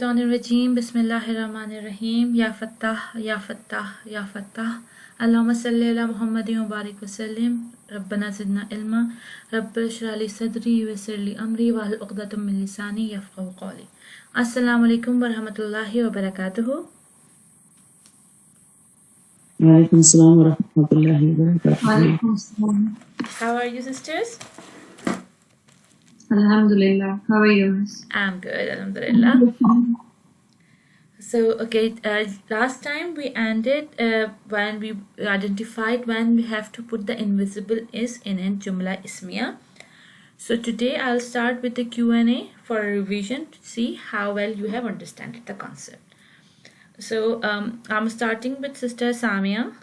Minash-shaytanir-rajeem. Bismillahir-rahmanir-rahim. Ya Fattah, Ya Fattah, Ya Fattah. Allahumma salli ala Muhammadin wa barik wa sallim. Rabbana zidna ilma. Rabbi shrah li sadri wa yassir li amri wa hlul 'uqdatam min lisani yafqahu qawli. Assalamu alaikum wa rahmatullahi wa barakatuhu. Walaikum assalam wa rahmatullahi wa barakatuh. Walaikum assalam. How are you, sisters? Alhamdulillah. How are you? I'm good, alhamdulillah. So, okay, last time we ended when we identified when we have to put the invisible is in Jumlah Ismiyah. So today I'll start with the Q&A for a revision to see how well you have understood the concept. So I'm starting with Sister Samia.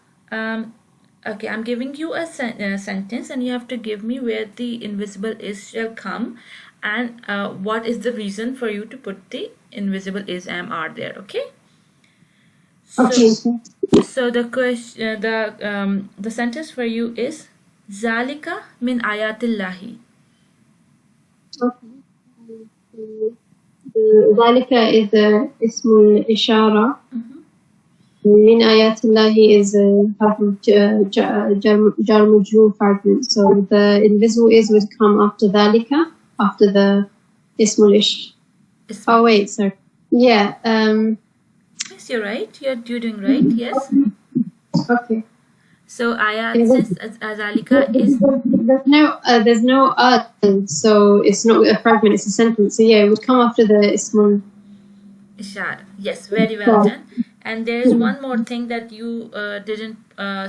Okay, I'm giving you a sentence and you have to give me where the invisible is shall come and what is the reason for you to put the invisible is am are there. Okay. Okay. So the question, the sentence for you is Zalika min ayatillahi. Okay. Zalika is ismul ishara. Min ayatillahi is jar majroor fragment. So the invisible is would come after Zalika, after the ismul ish. Oh wait, sorry. Yeah. Yes, you're right. You're doing right. Yes. Okay. So ayat says Zalika is. There's no so it's not a fragment. It's a sentence. So yeah, it would come after the ismul Ishar. Yes, very well done. And there is one more thing that you didn't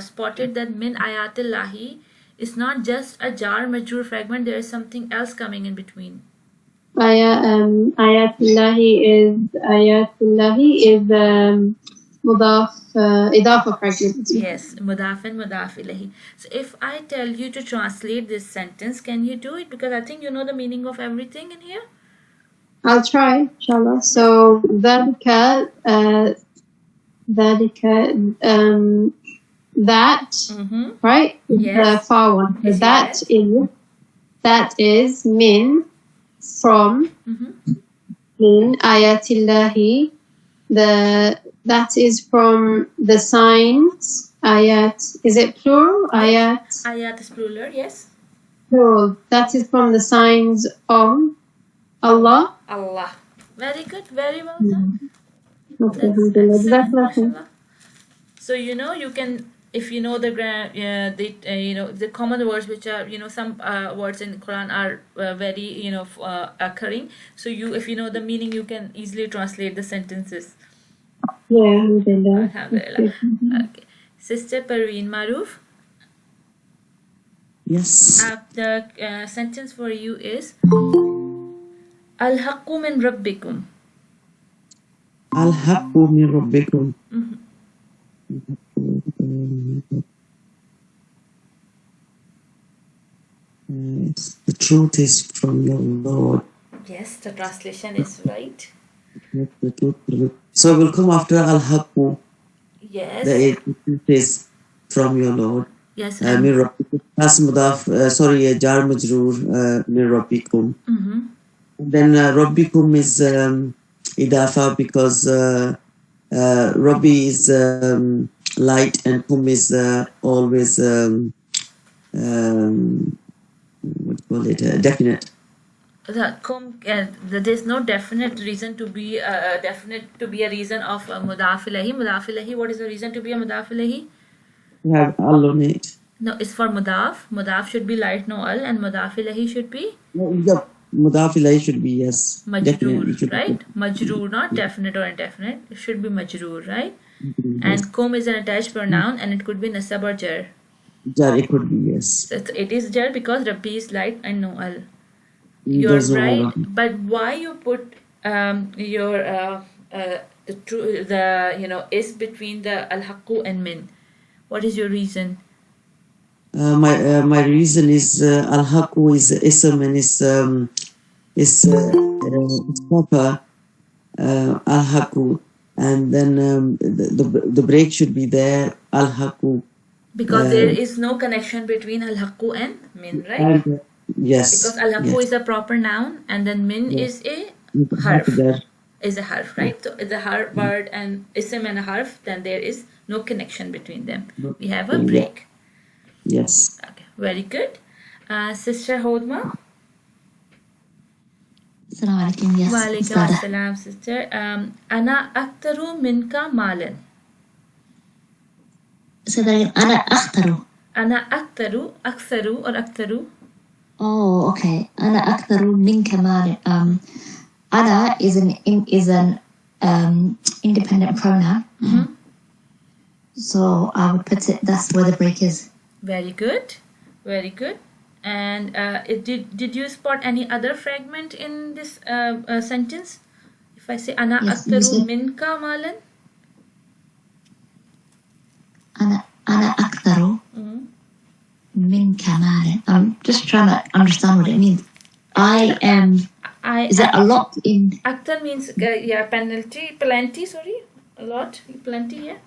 spotted, that min ayatillahi is not just a jar majroor fragment. There is something else coming in between. Ayatullahi is mudaf idafa fragment. Yes, mudaf and mudaf ilahi. So if I tell you to translate this sentence, can you do it? Because I think you know the meaning of everything in here. I'll try, inshallah. So that right? Yes. The far one. So Yes. that is min from min ayatillahi. That is from the signs. Ayat, is it plural? Ayat. Ayat is plural, yes. Plural. That is from the signs of Allah. Allah. Very good, very well done. Okay, That's alhamdulillah. mashallah. So you know you can, if you know the the common words which are some words in the Quran are very occurring. So if you know the meaning, you can easily translate the sentences. Yeah, alhamdulillah. Alhamdulillah. Okay, Sister Parveen Maruf. Yes. The sentence for you is Al-haqqu min rabbikum. Al-haqqu min rabbikum. The truth is from your Lord. Yes, the translation is right. So it will come after Al-haqqu. Yes. The truth is from your Lord. Yes. Min rabbikum. That's mudaf. Jar majroor min rabbikum. Then rabbikum is idafa because Rabbi is light and kum is always what do you call it? Definite. There's no definite reason to be a reason of mudaf ilahi. Mudaf ilahi. What is the reason to be a mudaf ilahi? You have al on it. No, it's for mudaf. Mudaf should be light, no al, and mudaf ilahi should be. Yep. Mudaf ilayhi should be yes. Majroor, right? Majroor, not definite or indefinite. It should be majroor, right? And kum is an attached pronoun, and it could be nasab or jar. Jar, it could be yes. So it is jar because Rabbi is light and no al. You're right, but why you put is between the al-haqqu and min? What is your reason? My reason is al-haqqu is ism and is proper al-haqqu, and then the break should be there al-haqqu. Because there is no connection between al-haqqu and min, right? Yes. Because al-haqqu is a proper noun and then min is a harf. is a harf, right? So the harf word and ism and a harf, then there is no connection between them. We have a break. Yes. Okay, very good. Sister Hodma. Assalamu alaikum. Yes. Walaikum Ustada. assalam, sister. Ana aktaru minka malan. Say that again. Ana akhtaru. Ana aktaru, aktharu or aktaru. Oh, okay. Ana akhtaru minka malin. Ana is an independent pronoun. Mm-hmm. So I would put it. That's where the break is. Very good, very good. And did you spot any other fragment in this sentence? If I say Ana Yes, you aktaru said- minka malan. Ana akhtaru Mm-hmm. minka malin. I'm just trying to understand what it means. I am. Is that a lot in? Aktar means yeah, plenty. Sorry, a lot, plenty. Yeah.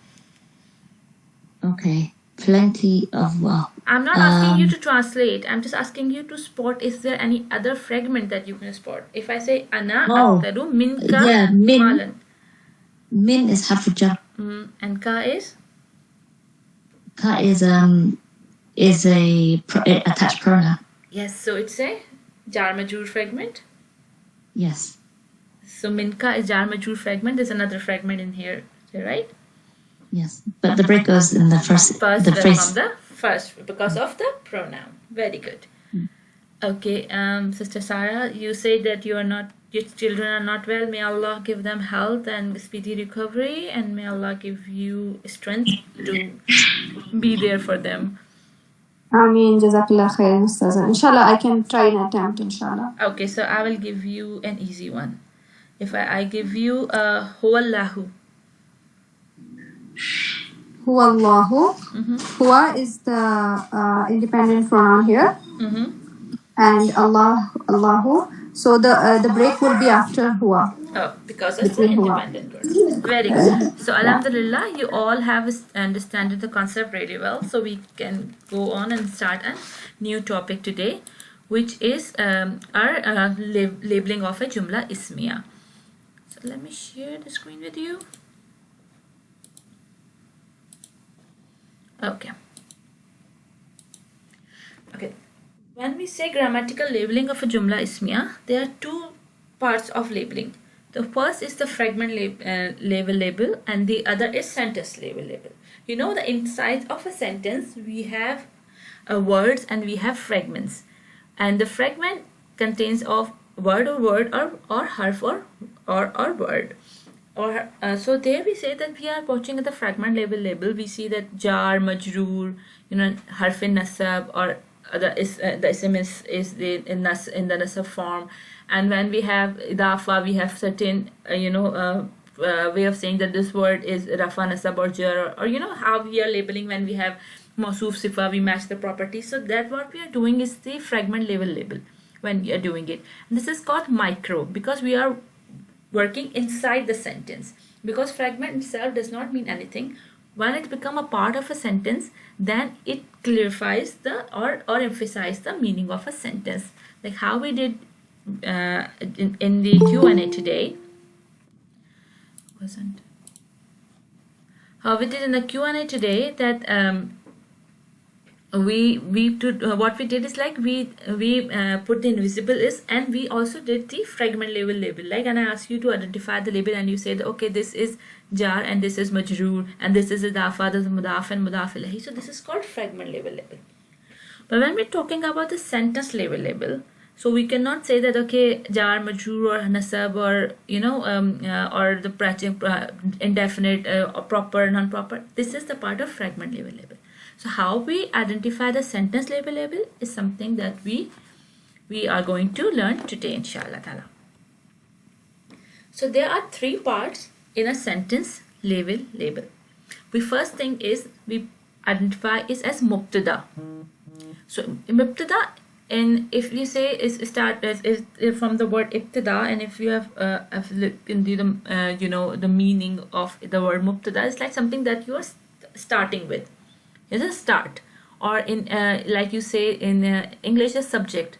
Okay. Plenty of well. I'm not asking you to translate. I'm just asking you to spot. Is there any other fragment that you can spot? If I say Ana Oh, aktaru minka yeah, min. malan. Min is harf jar. And ka is? Ka is a attached pronoun. Yes, so it's a jar majroor fragment. Yes. So minka is jar majroor fragment. There's another fragment in here, right? Yes. But the break goes in the first First, the from phrase. the first because of the pronoun. Very good. Okay, Sister Sarah, you say that your children are not well. May Allah give them health and speedy recovery, and may Allah give you strength to be there for them. Ameen. Jazakallah khair, Mustaza. Inshallah, I can try and attempt, inshallah. Okay, so I will give you an easy one. If I give you Huwallahu. Huwa Allahu. Huwa is the independent pronoun here. Mm-hmm. And Allahu. So the break will be after huwa. Oh, because of the Between huwa. independent word. Very good. So, Alhamdulillah, you all have understood the concept really well. So, we can go on and start a new topic today, which is our labeling of a Jumlah Ismiyah. So, let me share the screen with you. Okay. Okay. When we say grammatical labeling of a Jumlah Ismiyah, there are two parts of labeling. The first is the fragment label and the other is sentence label. You know, the inside of a sentence we have words and we have fragments, and the fragment contains of word or harf or word. Or so there we say that we are watching the fragment label. We see that jar, majroor, harf in nasab, or the ism is in the nasab form. And when we have idafa, we have certain way of saying that this word is rafa, nasab, or jar, or how we are labeling when we have mausuf, sifa, we match the properties. So that what we are doing is the fragment label when we are doing it. And this is called micro because we are working inside the sentence, because fragment itself does not mean anything. When it become a part of a sentence, then it clarifies or emphasizes the meaning of a sentence, like how we did in the Q&A today. How we did in the Q&A today that what we did is like we put the invisible is, and we also did the fragment label, like, and I asked you to identify the label and you said, okay, this is jar and this is majroor and this is idafa, this is mudaf and mudaf ilayhi. So this is called fragment label. But when we're talking about the sentence label, so we cannot say that, okay, jar, majroor, or nasab, or or the indefinite, or proper, non-proper. This is the part of fragment label. So how we identify the sentence label is something that we are going to learn today, inshallah ta'ala. So there are three parts in a sentence label. The first thing is we identify is as mubtada. So mubtada, and if you say is from the word ibtida, and if you have the meaning of the word mubtada, it's like something that you are starting with. It's a start, or in like you say in English, a subject,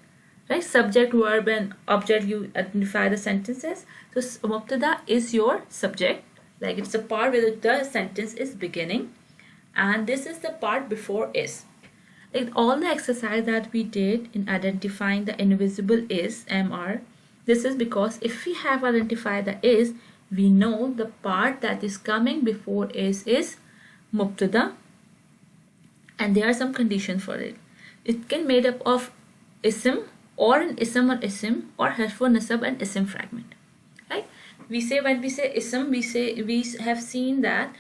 right? Subject, verb, and object, you identify the sentences. So mubtada is your subject, like it's the part where the sentence is beginning, and this is the part before is. Like all the exercise that we did in identifying the invisible is, mr, this is because if we have identified the is, we know the part that is coming before is mubtada, and there are some conditions for it. It can made up of ism, or an ism or isim, or harf nasab and isim fragment, right? We say, when we say ism, we have seen that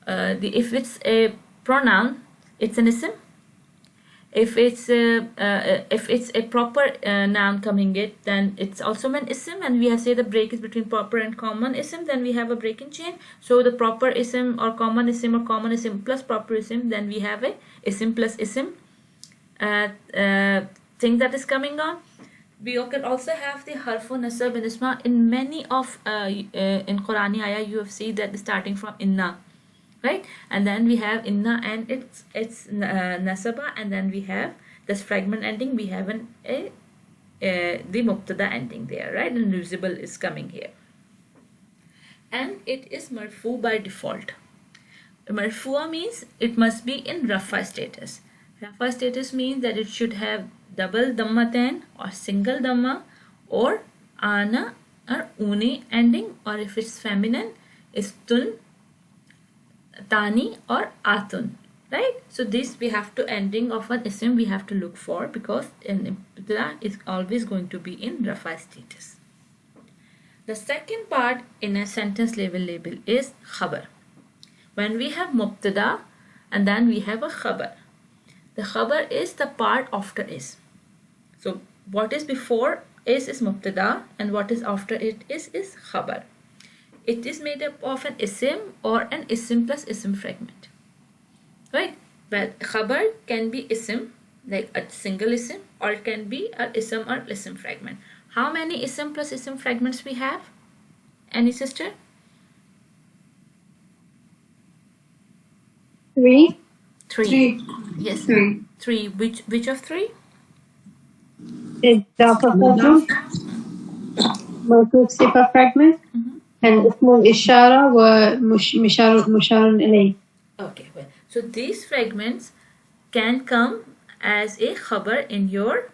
if it's a pronoun, it's an ism. If it's a proper noun coming it, then it's also an ism, and we have said the break is between proper and common ism, then we have a break in chain. So the proper ism or common ism plus proper ism, then we have a ism plus ism thing that is coming on. We can also have the harfu nasab and isma. In many of in Qurani ayah, you have seen that starting from inna, right? And then we have inna and it's nasaba, and then we have this fragment ending. We have the mubtada ending there, right? And invisible is coming here, and it is marfu by default. Marfu'a means it must be in rafa status. Rafa status means that it should have double dhammatain or single dhamma, or ana or uni ending, or if it's feminine, it's tun, tani, or atun, right? So this we have to ending of an ism we have to look for, because an ibtida is always going to be in rafa status. The second part in a sentence label is khabar. When we have mubtada and then we have a khabar. The khabar is the part after is. So what is before is mubtada, and what is after it is khabar. It is made up of an isim or an isim plus isim fragment, right? But khabar can be isim, like a single isim, or it can be an isim or isim fragment. How many isim plus isim fragments we have? Any sister? 3. Three. Yes. 3. Which of 3? إضافة fragment, موصوف صفة fragment, and اسم الإشارة ومشار إليه. Okay, well, so these fragments can come as a khabar in your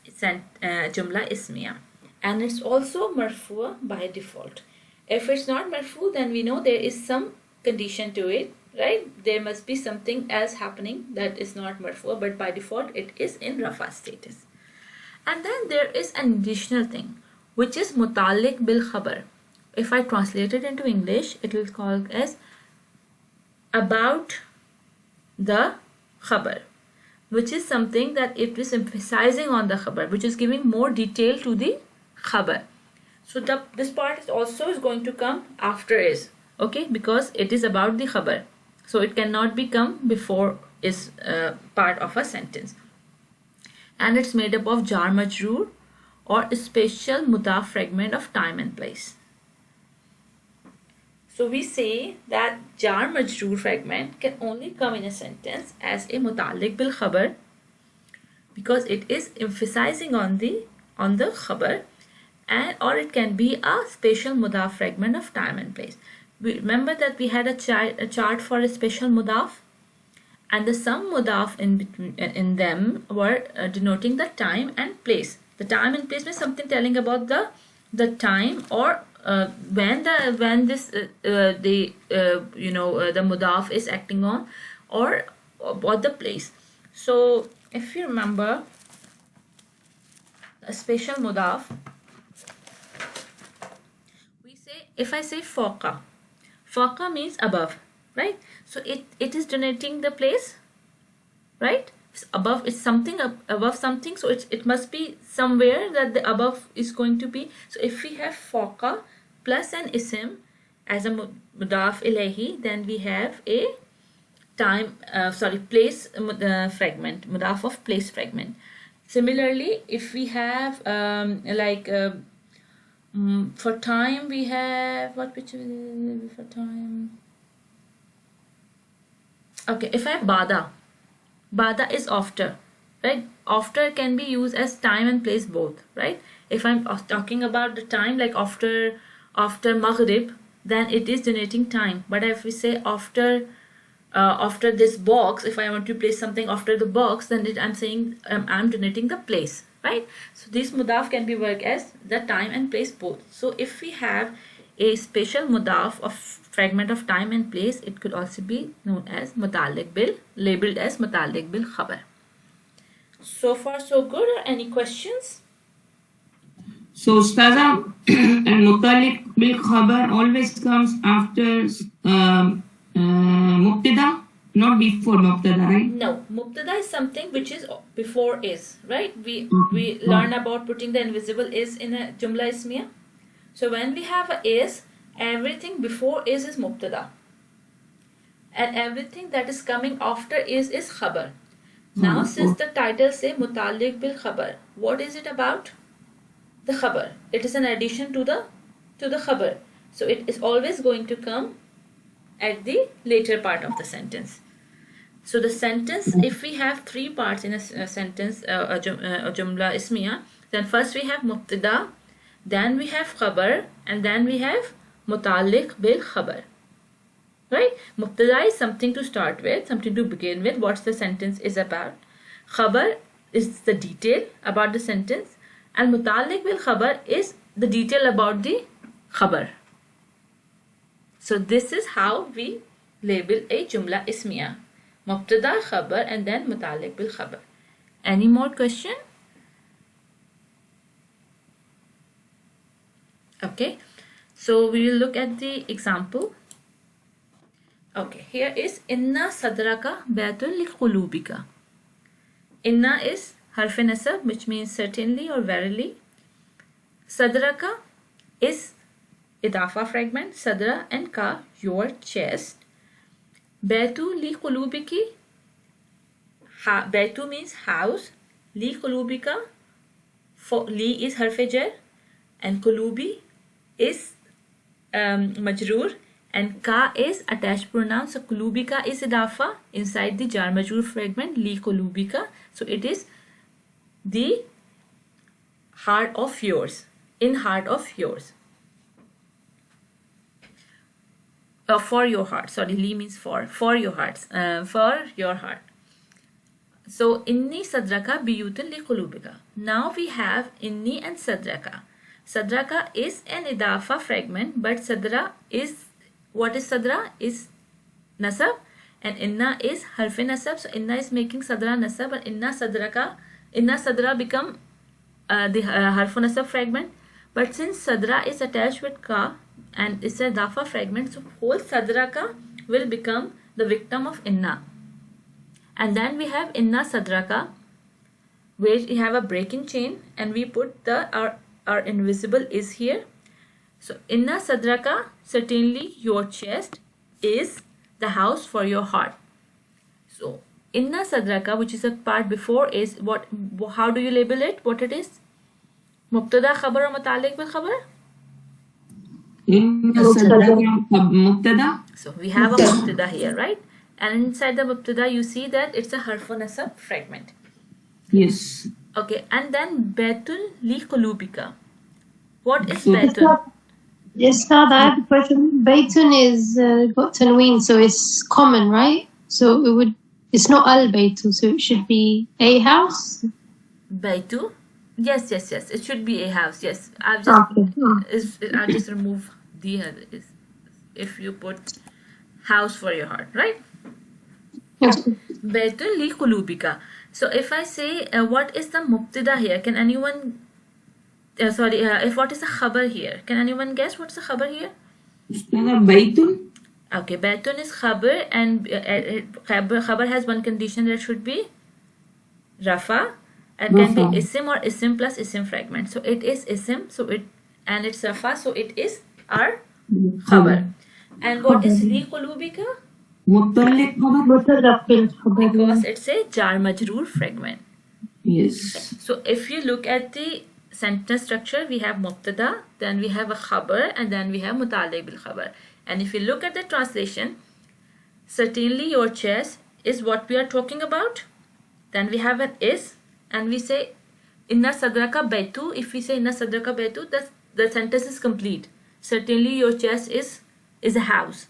Jumlah Ismiyah, and it's also marfu by default. If it's not marfu, then we know there is some condition to it, right? There must be something else happening that is not marfu, but by default it is in rafa status. And then there is an additional thing, which is mutalik bil khabar. If I translate it into English, it will call as about the khabar, which is something that it is emphasizing on the khabar, which is giving more detail to the khabar. So this part is also going to come after is, okay, because it is about the khabar. So it cannot become before is part of a sentence. And it's made up of jar majroor or a special mudaf fragment of time and place. So we say that jar majroor fragment can only come in a sentence as a mutalik bil khabar, because it is emphasizing on the khabar, and or it can be a special mudaf fragment of time and place. We remember that we had a chart for a special mudaf, and the some mudaf in them were denoting the time and place. The time and place means something telling about the time, or when this the mudaf is acting on, or about the place. So if you remember a special mudaf, we say, if I say fawqa means above, right? So it is denoting the place, right? Above is something above something, so it must be somewhere that the above is going to be. So if we have fawqa plus an isim as a mudaf ilayhi, then we have a place fragment, mudaf of place fragment. Similarly, if we have for time, we have for time. Okay, if I have bada is after, right? After can be used as time and place both, right? If I'm talking about the time, like after Maghrib, then it is denoting time. But if we say after this box, if I want to place something after the box, then I'm saying I'm denoting the place, right? So this mudaf can be worked as the time and place both. So if we have a special mudaf of fragment of time and place, it could also be known as muta'alliq bil, labeled as muta'alliq bil khabar. So far so good, or any questions? So Ustaza, muta'alliq bil khabar always comes after mubtada, not before mubtada, right? No, mubtada is something which is before is, right? We learn about putting the invisible is in a Jumlah Ismiyah. So when we have a is, everything before is mubtada, and everything that is coming after is khabar. Now since the title say muta'alliq bil khabar, what is it about? The khabar. It is an addition to the khabar. So it is always going to come at the later part of the sentence. So the sentence, if we have three parts in a sentence, a Jumlah Ismiyah, then first we have mubtada, then we have khabar, and then we have muta'alliq bil khabar. Right? Mubtada is something to start with, something to begin with, what the sentence is about. Khabar is the detail about the sentence, and muta'alliq bil khabar is the detail about the khabar. So this is how we label a Jumlah Ismiyah. Mubtada, khabar, and then muta'alliq bil khabar. Any more question? Okay, so we will look at the example. Okay, here is inna sadraka baytun li qulubika. Inna is harf nasab, which means certainly or verily. Sadraka is idafa fragment, sadra and ka, your chest. Baytu li qulubiki, baytu means house, li qulubika, for li is harf jar, and qulubi is majroor, and ka is attached pronoun. So qulubika is idafa inside the jar majroor fragment li qulubika. So it is the heart of yours, in heart of yours. For your heart, sorry, li means for your hearts, for your heart. So inni sadraka biyutun li qulubika. Now we have inni and sadraka. Sadraka is an idafa fragment, but sadra is, what is sadra? Is nasab, and inna is harf nasab. So inna is making sadra nasab, and inna sadra become the harf nasab fragment. But since sadra is attached with ka and it's a idafa fragment, so whole sadraka will become the victim of inna. And then we have inna sadraka, where we have a breaking chain, and we put our invisible is here. So inna sadraka, certainly your chest, is the house for your heart. So inna sadraka, which is a part before, is what? How do you label it? What it is? Mubtada, khabar, or muta'alliq bil khabar? Mubtada. So we have a mubtada here, right? And inside the mubtada, you see that it's a harf nasab fragment. Yes. Okay, and then baytun li qulubika. What is baytun? Yes, Ustad, I have a question. Baytun is got tanween, so it's common, right? So it's not al-baytu, so it should be a house. Baytu? Yes. It should be a house. Yes, I'll just remove the if you put house for your heart, right? Baytun li qulubika. So if I say what is the mubtada here? Can anyone? If what is the khabar here? Can anyone guess what's the khabar here? Baytun. Okay, baytun is khabar, and khabar has one condition, that should be rafa, and can be isim or isim plus isim fragment. So it is isim, and it's rafa, so it is our khabar. And what is li qulubika? Because it's a jar majroor fragment. Yes. So if you look at the sentence structure, we have mubtada, then we have a khabar, and then we have muta'alliq bil khabar. And if you look at the translation, certainly your chest is what we are talking about. Then we have an is, and we say Inna sadraka baitu, if we say Inna sadraka baitu, the sentence is complete. Certainly your chest is a house.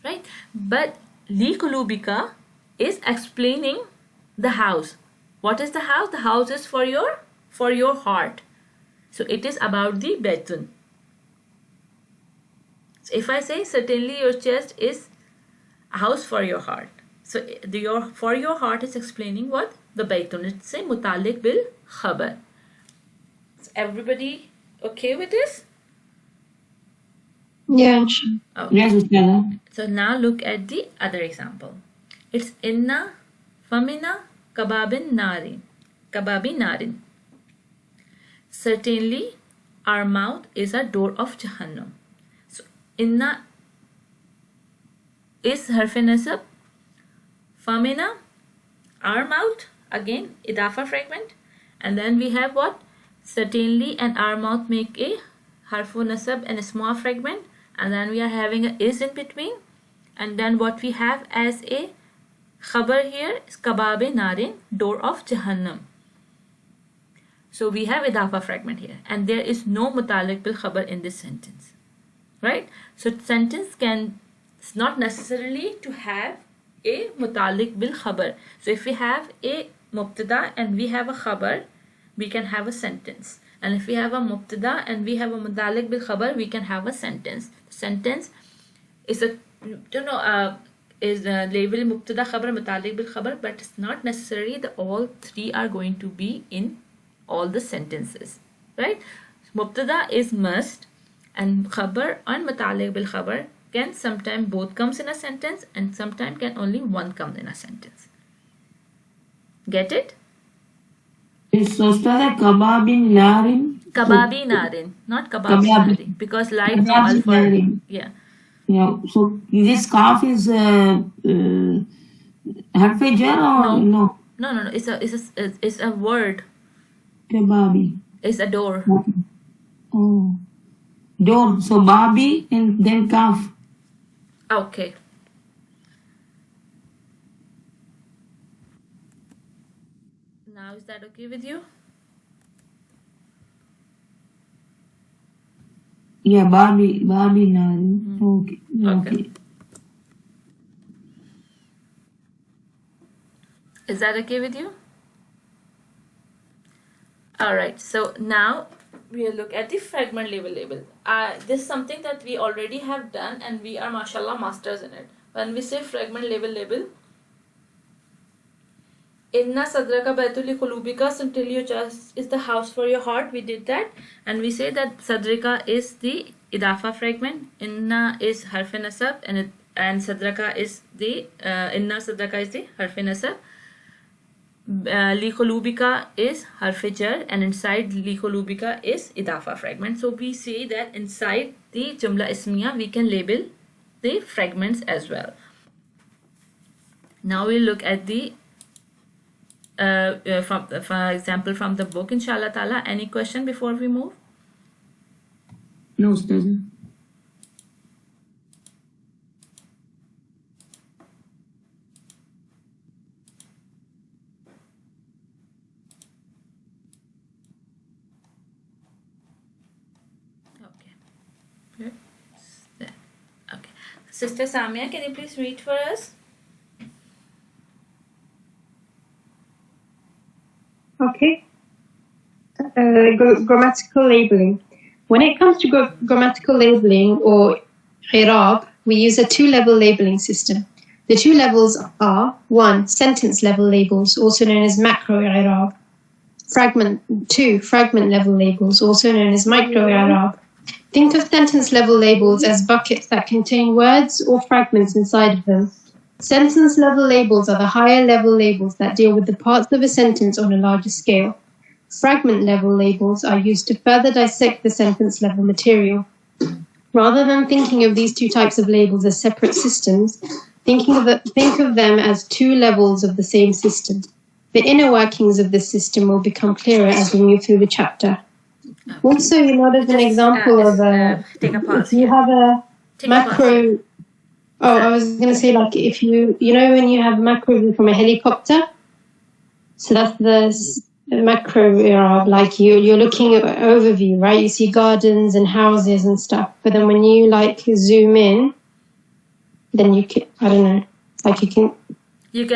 Right? But li kulubika is explaining the house. What is the house? The house is for your heart. So it is about the baitun. So if I say certainly your chest is a house for your heart. So for your heart is explaining what? The baitun. It's a mutalik bil khabar. Is everybody okay with this? Yeah. Okay. Yes, Ustadha. So now look at the other example. It's inna famina kababin narin. Kababi narin. Certainly our mouth is a door of Jahannam. So inna is harf nasab. Famina, our mouth, again idafa fragment. And then we have what? Certainly and our mouth make a harfu nasab and a small fragment. And then we are having a is in between. And then what we have as a khabar here is kababe narin, door of Jahannam. So we have idafa fragment here. And there is no mutalik bil khabar in this sentence. Right? So sentence can, it's not necessarily to have a mutalik bil khabar. So if we have a mubtada and we have a khabar, we can have a sentence. And if we have a mubtada and we have a mutalik bil khabar, we can have a sentence. Sentence is a is a label mubtada khabar mutalik bil khabar, but it's not necessary that all three are going to be in all the sentences, right? Mubtada is must, and khabar and mutalik bil khabar can sometimes both comes in a sentence, and sometimes can only one come in a sentence. Get it? It's Ustadha kababin narin. Kababi narin, not kababi narin, because like no Kababi alpha. narin. Yeah. Yeah. So this kaf is harf jar or no? No. It's a word. Kababi. It's a door. Oh. Door. So babi and then kaf. Okay. Now is that okay with you? Yeah, babi narin. Okay. Is that okay with you? Alright, so now we'll look at the fragment label. This is something that we already have done and we are mashallah masters in it. When we say fragment label, Inna sadraka baitul li qulubika, certainly your chest is the house for your heart. We did that, and we say that sadrika is the idafa fragment, inna is harf nasab, and sadraka is the inna sadraka is the harf nasab. Li qulubika is harf jar, and inside li qulubika is idafa fragment. So we say that inside the Jumlah Ismiyah we can label the fragments as well. Now we'll look at the for example from the book, inshallah ta'ala. Any question before we move? No, Ustadha. Okay. Good. Okay. Sister Samia, can you please read for us? Okay. Grammatical labeling. When it comes to grammatical labeling or i'rab, we use a two-level labeling system. The two levels are 1. Sentence level labels, also known as macro i'rab. 2. Fragment level labels, also known as micro i'rab. Think of sentence level labels as buckets that contain words or fragments inside of them. Sentence level labels are the higher level labels that deal with the parts of a sentence on a larger scale. Fragment level labels are used to further dissect the sentence level material. Rather than thinking of these two types of labels as separate systems, think of them as two levels of the same system. The inner workings of this system will become clearer as we move through the chapter. Also, as an example of take a pause if you have a macro. I was going to say, like, if you know when you have macro view from a helicopter, So that's the macro era, like you're looking at an overview, right? You see gardens and houses and stuff. But then when you like zoom in, then you can, I don't know, like you can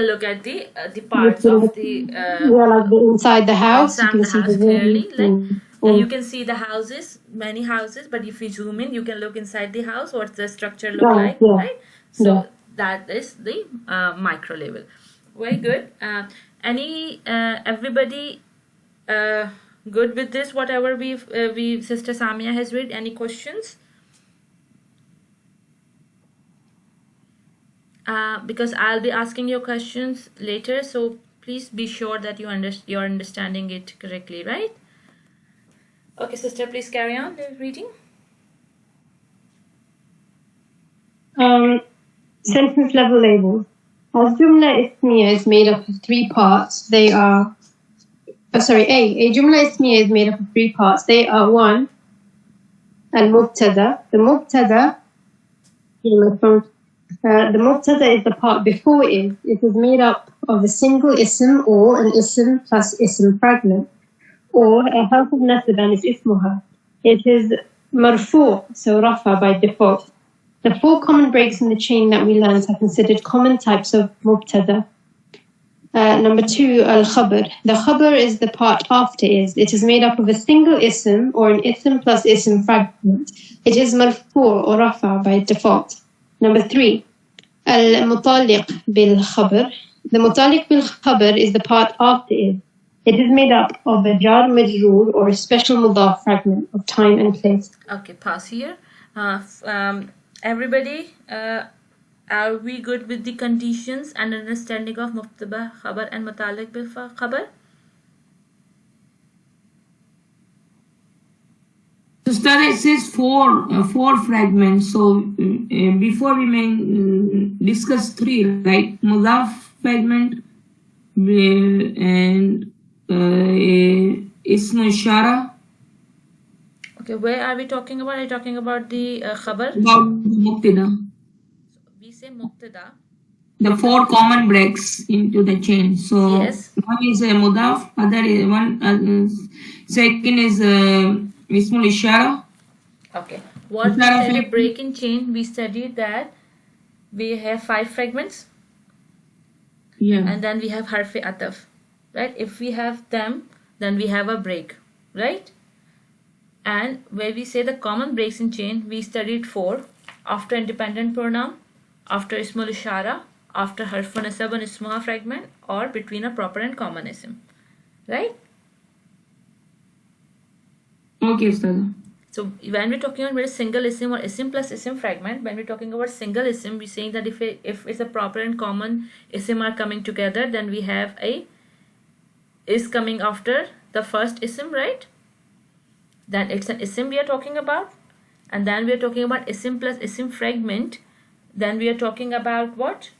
look at the parts of the like the inside the house. You inside can the see house the clearly. room. Like you can see the houses, many houses, but if you zoom in, you can look inside the house. What's the structure look like, yeah. right? So that is the micro level. Very good. Everybody good with this? Whatever we Sister Samia has read. Any questions? Because I'll be asking you questions later, so please be sure that you're understanding it correctly, right? Okay, sister, please carry on reading. Sentence level labels. As Jumlah Ismiyah is made up of three parts. They are, a Jumlah Ismiyah is made up of three parts. They are one, al-Mubtada. The Mubtada, the Mubtada is the part before it. It is made up of a single ism or an ism plus ism fragment, or a half of nasab and its ismuha. It is marfu, so rafa by default. The four common breaks in the chain that we learned are considered common types of mubtada. Number two, al-khabar. The khabar is the part after is. It is made up of a single ism or an ism plus ism fragment. It is marfu or rafa by default. Number three, al-mutaliq bil-khabar. The mutaliq bil-khabar is the part after is. It is made up of a jar majroor or a special mudaf fragment of time and place. Okay, pause here. Everybody, are we good with the conditions and understanding of mubtada, khabar and mutaliq bil khabar? Sister, it says four fragments. So before we may discuss three, right? Mudaf fragment and ismu ishara. Okay, where are we talking about? Are you talking about the khabar? About mubtada. We say mubtada. The four common breaks into the chain. So yes. One is a mudaf, second is ismul ishara. Okay. What we said a break in chain, we studied that we have 5 fragments. Yeah. And then we have harfi ataf. Right? If we have them, then we have a break. Right? And where we say the common breaks in chain, we studied 4. After independent pronoun, after ismul ishara, after harfu nasab and ismuha fragment, or between a proper and common ism. Right? Okay, Ustad. So when we're talking about a single ism or ism plus ism fragment, when we're talking about single ism, we're saying that if it's a proper and common ism are coming together, then we have a is coming after the first ism, right? Then it's an ism we are talking about. And then we are talking about ism plus ism fragment. Then we are talking about what?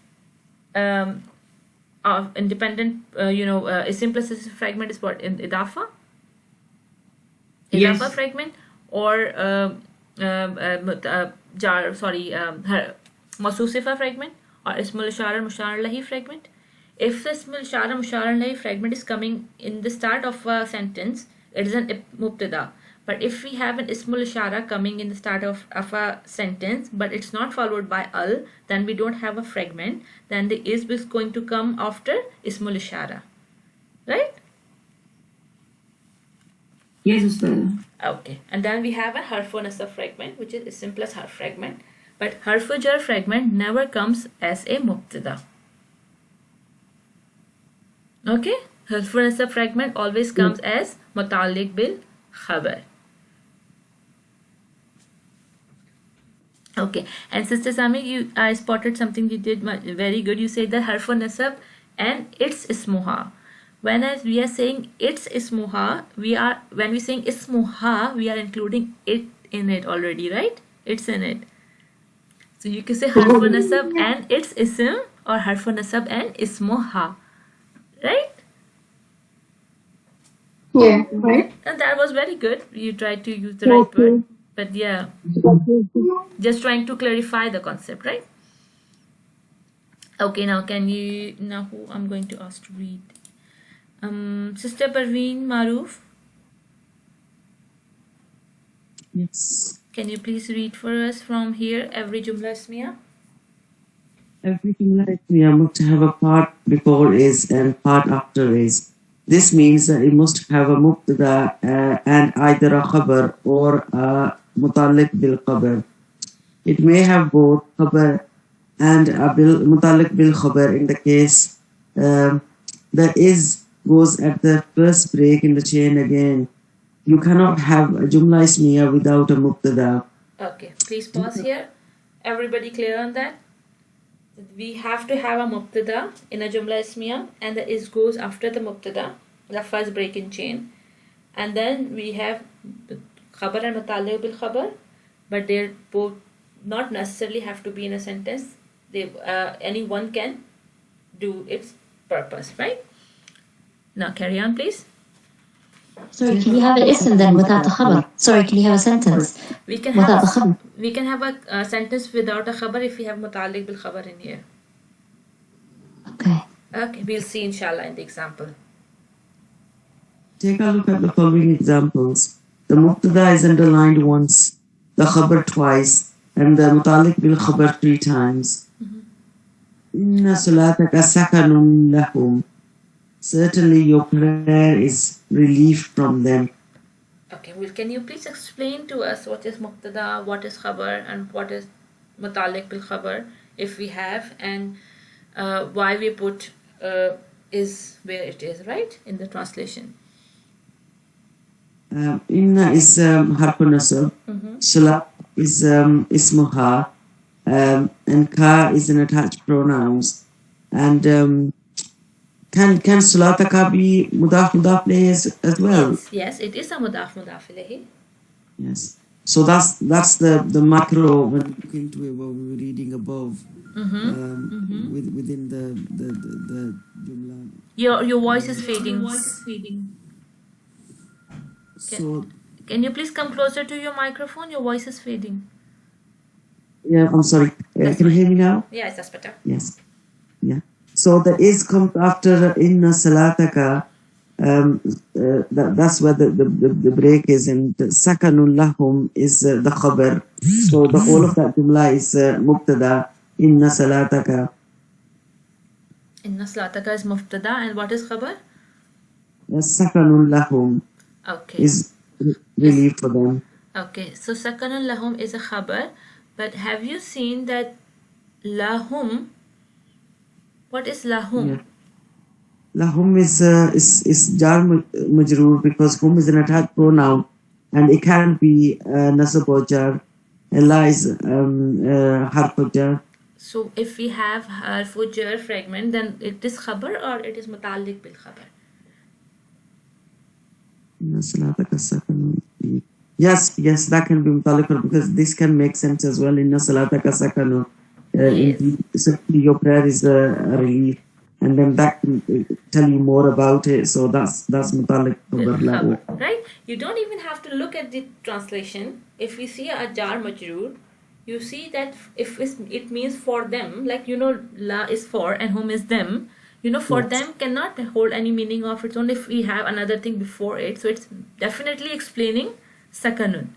Independent, ism plus ism fragment is what? In idafa? Idafa fragment? Or masusifa fragment? Or ismul ishara mushar lahi fragment? If the ismul ishara mushar lahi fragment is coming in the start of a sentence, it is an mubtada. But if we have an ismul ishara coming in the start of a sentence, but it's not followed by al, then we don't have a fragment. Then the is going to come after ismul ishara. Right? Yes, Ustad. Okay. And then we have a harfu nasab fragment, which is ism plus harf fragment. But harfu jar fragment never comes as a mubtada. Okay? Harfu nasab fragment always comes as mutaliq bil khabar. Okay, and Sister Sami, I spotted something you did very good. You said that harfu nasab and its ismuha. When we are saying its ismuha, when we saying ismuha, we are including it in it already, right? It's in it. So you can say harfu nasab and its ism, or harfu nasab and ismuha, right? Yeah, right. And that was very good. You tried to use the right word. But yeah, just trying to clarify the concept, right? Okay, now who I'm going to ask to read? Sister Parveen Maroof, Yes. can you please read for us from here every Jumlah Ismiyah? Everything like we must have a part before is and part after is. This means that it must have a mubtada and either a khabar or a mutalik bil khabar. It may have both khabar and a mutalik bil khabar in the case the is goes at the first break in the chain again. You cannot have a Jumlah Ismiyah without a mubtada. Okay, please pause here. Everybody clear on that? We have to have a mubtada in a Jumlah Ismiyah and the is goes after the mubtada, the first break in chain. And then we have khabar and mutalik bil khabar, but they both not necessarily have to be in a sentence. They anyone can do its purpose, right? Now carry on, please. Sorry, can you have an ism then without the khabar? Sorry, can you have a sentence We can without the have khabar? we can have a sentence without a khabar if we have mutalik bil khabar in here. Okay. Okay, we'll see inshallah in the example. Take a look at the following examples. The mubtada is underlined once, the khabar twice, and the mutalik bil khabar 3 times. Inna salataka sakanun lahum. Certainly your prayer is relief from them. Okay, well, can you please explain to us what is mubtada, what is khabar, and what is mutalik bil khabar, if we have, and why we put is where it is, right, in the translation? Inna is harfu nasab, salat is ismuha, and ka is an attached pronouns. And can salataka be mudaf ilayhi as well? Yes, it is a mudaf ilayhi. Yes. So that's the macro when looking to what we were reading above. Within the Jumlah. Your voice is fading. So Can you please come closer to your microphone? Your voice is fading. yeah, I'm sorry. Can you hear me now? Yes, that's better. Yes. Yeah. So the is comes after inna salataka. That's where the break is, and sakanun lahum is the khabar. So the whole of that jumla is mubtada. Inna salataka. Inna salataka is mubtada, and what is khabar? Sakanun lahum Okay. is relief for them. Okay, so sakanun lahum is a khabar, but have you seen that lahum? What is lahum? Yeah. Lahum is jar majroor because hum is an attached pronoun and it can be nasab or jar. And la is harf or jar. So if we have harfu jar fragment, then it is khabar or it is mutalik bil khabar? Yes, that can be mutalik because this can make sense as well. Inna salataka sakanu. Indeed, certainly your prayer is a relief. And then that can tell you more about it. So that's mutalik khabar. Right? You don't even have to look at the translation. If we see a jar majroor, you see that if it means for them, like la is for and whom is them. For Yes. them cannot hold any meaning of its own if we have another thing before it. So it's definitely explaining sakanun.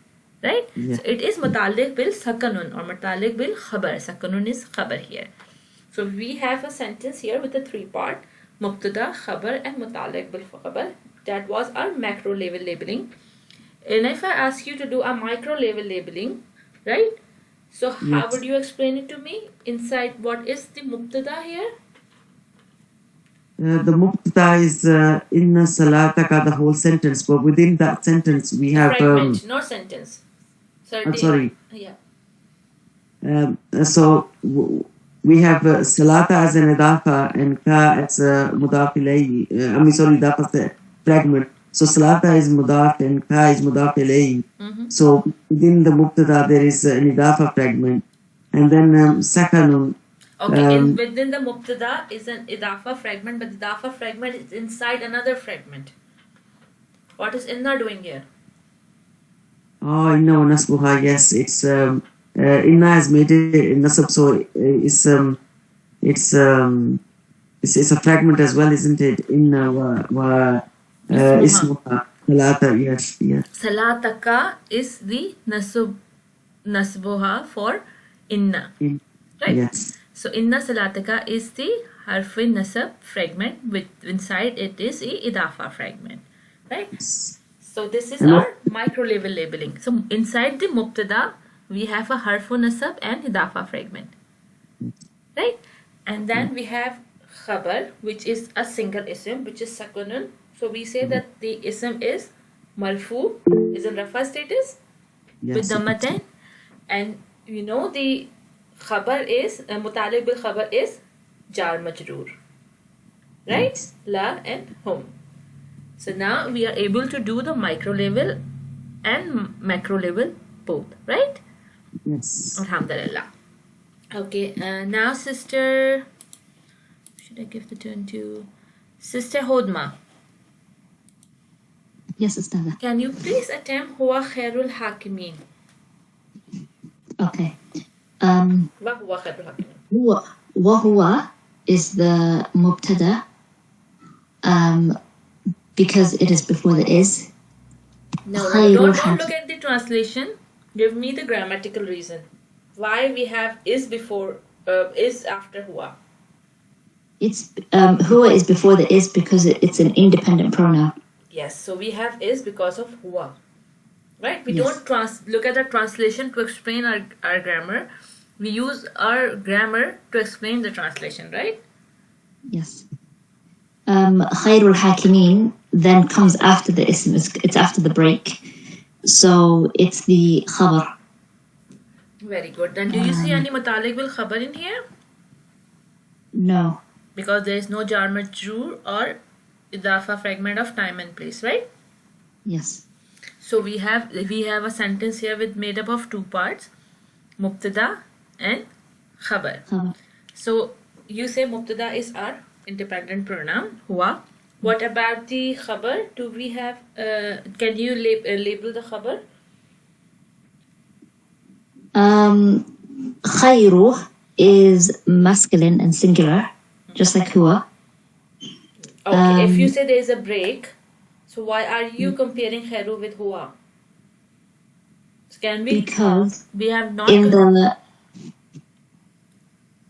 Right? Yeah. So it is mutalik bil sakanun or mutalik bil khabar. Sakanun is khabar here. So we have a sentence here with a 3-part, mubtada, khabar and mutalik bil khabar. That was our macro level labeling. And if I ask you to do a micro level labeling, right? So how Yes. would you explain it to me? Inside, what is the mubtada here? The mubtada is inna salataka, the whole sentence. But within that sentence, we have Fragment, not sentence. sorry. Yeah. So we have salata as an idafa and ka as a mudaf ilayhi. Idafa is fragment. So salata is mudaf and ka is mudaf ilayhi. So within the mubtada there is an idafa fragment, and then sakanun. Okay, and within the mubtada is an idafa fragment, but the idafa fragment is inside another fragment. What is inna doing here? Oh, inna wa nasbuha. Yes, it's inna has made it nasab, so it's it's a fragment as well, isn't it? Inna wa ismuha. Salata, yes, yes. Salataka is the nasbuha for inna. In- Right? Yes. So inna salataka is the harfin nasab fragment, with inside it is a idafa fragment. Right? So this is And our micro level labeling. So inside the mubtada, we have a harfun nasab and idafa fragment. Right? And then we have khabar, which is a single ism, which is sakunun. So we say that the ism is marfu, is in rafa status with yes. dammatain, and you know the khabar is mutaliq bil khabar is jar majroor, right? Yes. La and hum. So now we are able to do the micro level and macro level both, right? Yes. Alhamdulillah. Okay, now sister, should I give the turn to Sister Hodma? Yes, Ustaza. Can you please attempt huwa khairul hakimin? Okay. Wa huwa khairul hakimin. Wahua is the mubtada because it is before the is. No, Khairul don't hak- look at the translation. Give me the grammatical reason. Why we have is before, is after huwa. It's Hua is before the is because it's an independent pronoun. Yes, so we have is because of huwa. Right? We Yes. don't look at the translation to explain our grammar. We use our grammar to explain the translation, right? Yes. Khairul Hakimin then comes after the ism. It's after the break. So it's the khabar. Very good. Then do you see any mutaliq bil khabar in here? No. Because there is no jar majroor or idafa fragment of time and place, right? Yes. So we have a sentence here with made up of two parts, mubtada and khabar. Khabar. So you say mubtada is our independent pronoun, huwa. What about the khabar? Do we have, can you label the khabar? Khayru is masculine and singular, just like Hua. Okay, if you say there is a break, so why are you comparing khairu with huwa? Can we? Because We have not. in the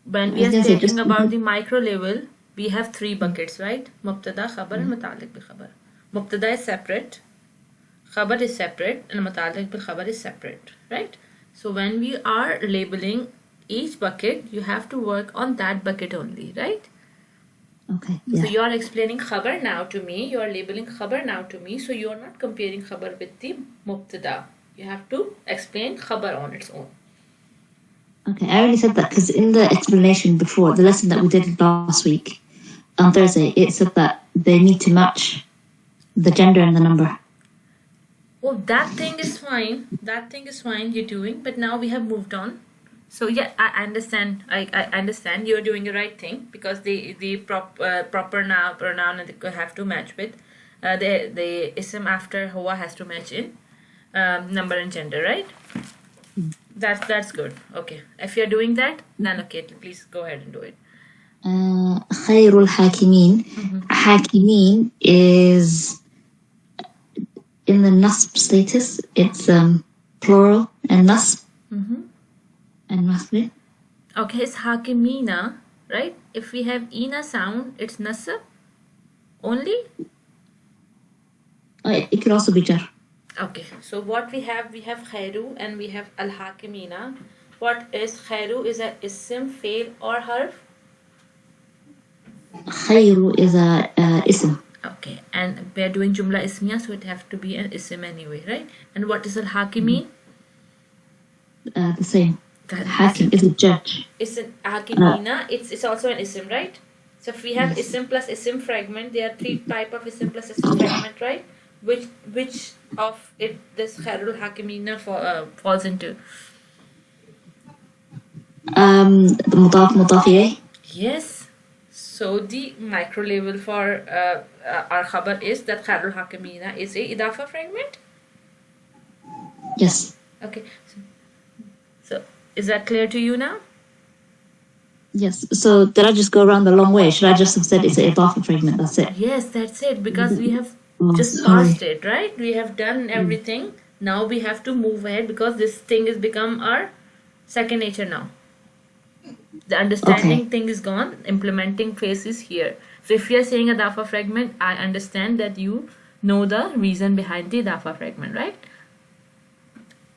When we I was are gonna say, talking just about because- the micro level, we have three buckets, right? Mubtada, khabar, and mutaliq bil khabar. Mubtada is separate, khabar is separate, and mutaliq bil khabar is separate, right? So when we are labeling each bucket, you have to work on that bucket only, right? okay, yeah. So you are explaining khabar now to me, you are labeling khabar now to me, so you are not comparing khabar with the mubtada. You have to explain khabar on its own. Okay, I already said that because in the explanation before the lesson that we did last week on Thursday, it said that they need to match the gender and the number. Well, that thing is fine. That thing is fine you're doing, but now we have moved on. So yeah, I understand. I understand you're doing the right thing because the proper pronoun they have to match with the ism after huwa has to match in number and gender, right? That's good. Okay, if you're doing that, then okay, please go ahead and do it. Khairul Hakimin. Hakimin is in the nasb status. It's plural and nasb and masculine. Okay, it's hakimina, right? If we have ina sound, it's nasab only. It could also be jar. Okay, so what we have khairu and we have al hakimina. What is khairu? Is a ism, fail or harf? Khayru is a ism. Okay, and we are doing Jumlah Ismiyah, so it have to be an ism anyway, right? And what is al hakimin? The same. That Hakim is a judge. It's an hakimina. It's also an ism, right? So if we have ism plus ism fragment, there are three type of ism plus ism fragment, right? Which of it this khairul hakimina falls into? The mudaf ilayh. Yes. So the micro level for our khabar is that khairul hakimina is a idafa fragment. Yes. Okay. So is that clear to you now? Yes. So did I just go around the long way? Should I just have said it's an idafa fragment? That's it. Yes, that's it, because we have Oh, just sorry. passed it, right? We have done everything. Now we have to move ahead because this thing has become our second nature now. The understanding thing is gone, implementing phase is here. So if you're saying a dafa fragment, I understand that you know the reason behind the dafa fragment, right?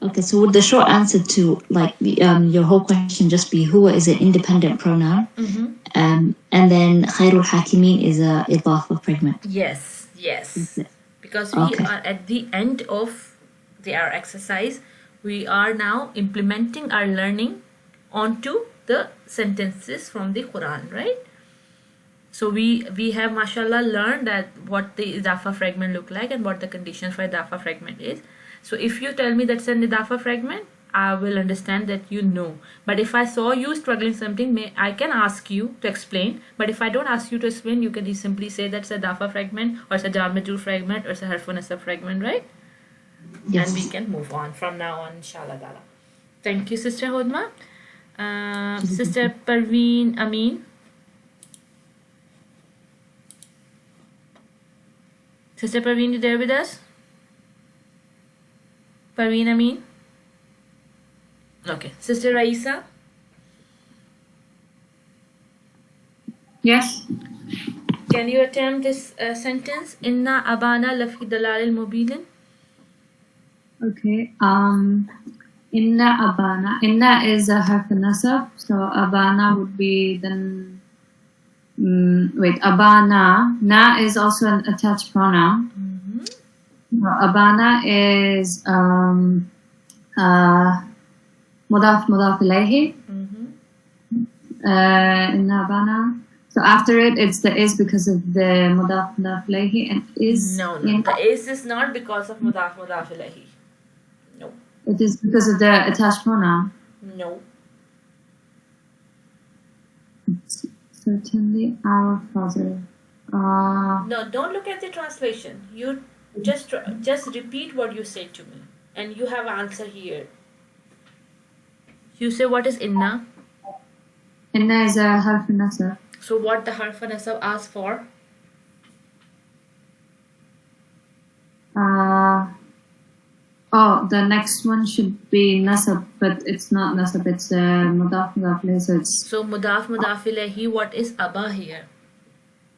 Okay. So would the short answer to like your whole question just be huwa is an independent pronoun, and then khairul hakimin is a idafa fragment. Yes, yes. Because we Okay. are at the end of our exercise. We are now implementing our learning onto the sentences from the Quran, right? So we have mashallah learned that what the idafa fragment look like and what the condition for idafa fragment is. So if you tell me that's an idafa fragment, I will understand that you know. But if I saw you struggling something, I can ask you to explain. But if I don't ask you to explain, you can simply say that's a dafa fragment, or it's a jar majrur fragment, or it's a harfun nasab fragment, right? Yes. And we can move on from now on, inshallah ta'ala. Thank you, Sister Hodma. Sister Parveen Amin. Sister Parveen, you there with us? Parveen Amin? Okay. Sister Raisa? Yes. Can you attempt this sentence? Inna abana lafi dalalil mubinin? Okay. Inna abana. Inna is a harf nasab, so abana would be then. Abana. Na is also an attached pronoun. Abana is mudaf ilayhi. Inna abana. So after it, it's the is because of the mudaf ilayhi, and is. No. The is not because of mudaf ilayhi. No. It is because of the attached pronoun. No. It's certainly our father. No, don't look at the translation. You just repeat what you said to me, and you have answer here. You say what is inna? Inna is a harf nasab. So what the harf nasab asks for? The next one should be nasab, but it's not nasab. It's mudaf ilayhi. So mudaf ilayhi. What is abba here?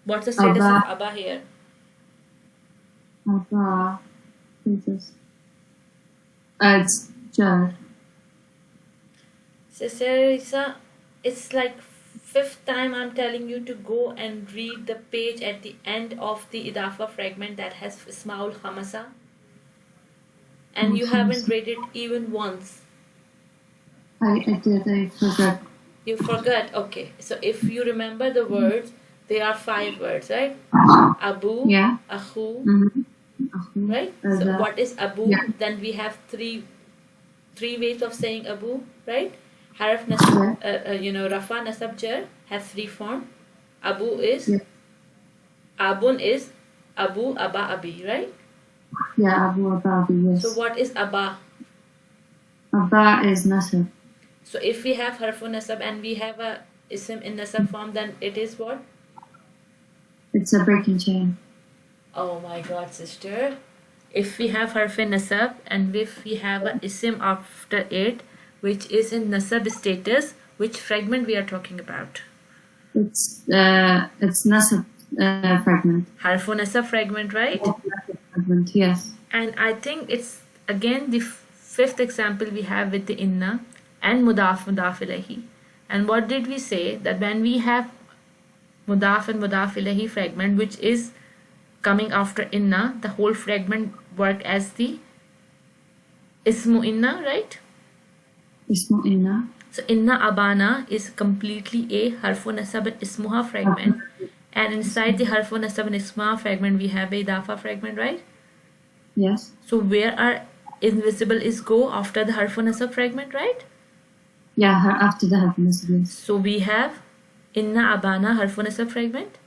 What's the status of abba here? Abba. It's jar. Sister Isa, it's like fifth time I'm telling you to go and read the page at the end of the idafa fragment that has Ismaul Khamasa. And you haven't read it even once. I did. I forgot. You forgot? Okay. So if you remember the words, they are 5 words, right? Abu, Yeah. Akhu, Mm-hmm. right? So what is Abu? Yeah. Then we have three ways of saying Abu, right? Harf nasab, Rafa nasab jar has 3 form. Abu is, Abun is Abu, Abba, Abi, right? Yeah, Abu Abi, yes. So what is Abba? Abba is nasab. So if we have harfun nasab and we have a ism in nasab form, then it is what? It's a breaking chain. Oh my god, sister. If we have harfun nasab and if we have a ism after it, which is in nasab status, which fragment we are talking about? It's nasab fragment. Harfun nasab fragment, right? Fragment, yes. And I think it's again the 5th example we have with the inna and mudaf ilahi. And what did we say? That when we have mudaf and mudaf ilahi fragment, which is coming after inna, the whole fragment work as the ismu inna, right? Ismu inna. So inna abana is completely a harfun nasab and ismuha fragment. And inside the harfun nasab and ismuha fragment, we have a idafa fragment, right? Yes. So where our invisible is go after the harfun nasab fragment, right? Yeah, after the harf nasab, yes. So we have inna abana harfun nasab fragment,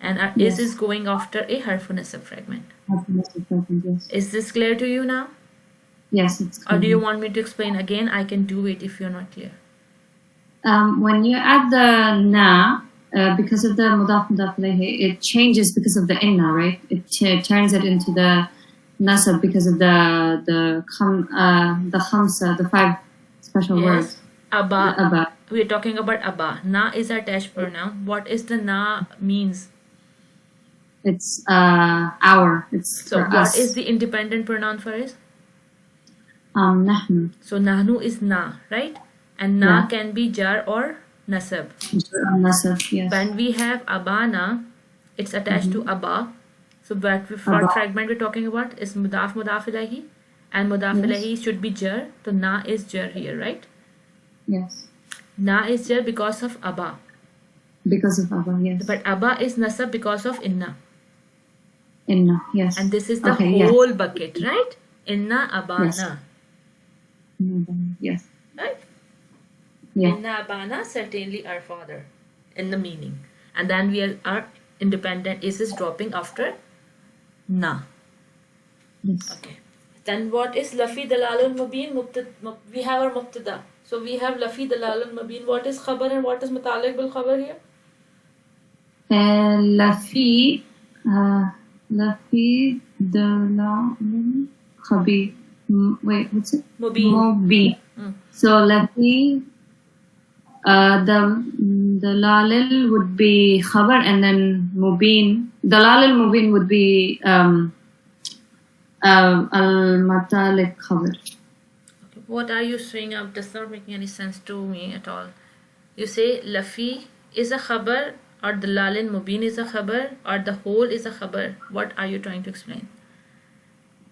and our Yes. is going after a harfun nasab fragment. Harf nasab fragment, yes. Is this clear to you now? Yes, it's Or do you clear. want me to explain again? I can do it if you're not clear. when you add the na, because of the mudaf mudaf ilayhi, it changes because of the inna, right? It turns it into the nasab because of the khamsa, the 5 special Yes. words. Abba. Abba. We're talking about Abba. Na is attached pronoun. What is the na means? It's our. It's So for what us. is the independent pronoun for it? Nahnu. So nahnu is na, right? And na Yeah. can be jar or nasab. Nasab, yes. When we have abana, it's attached to abba. So what Abba. fragment we're talking about is mudaf ilahi, and mudaf Yes. ilahi should be jar. So na is jar here, right? Yes. Na is jar because of abba, Because of Abba, yes. but abba is nasab because of inna, Inna, yes. and this is the Okay, yeah. whole bucket, right? Inna abana, Yes. Yes. right? Yeah. Inna abana, certainly our father, in the meaning, and then our independent is dropping after na. Yes. Okay. Then what is lafi dalalul mubin? We have our mubtada. So we have lafi dalalul mubin. What is khabar and what is mutaliq bil khabar here? Lafi dalalul khabir. Wait, what's it? Mubin. Mubin. So lafi the lalil would be khabar, and then mubin. Dalalil mubin would be al matalik khabar. What are you saying? It does not make any sense to me at all. You say lafi is a khabar, or the lalin mubin is a khabar, or the whole is a khabar. What are you trying to explain?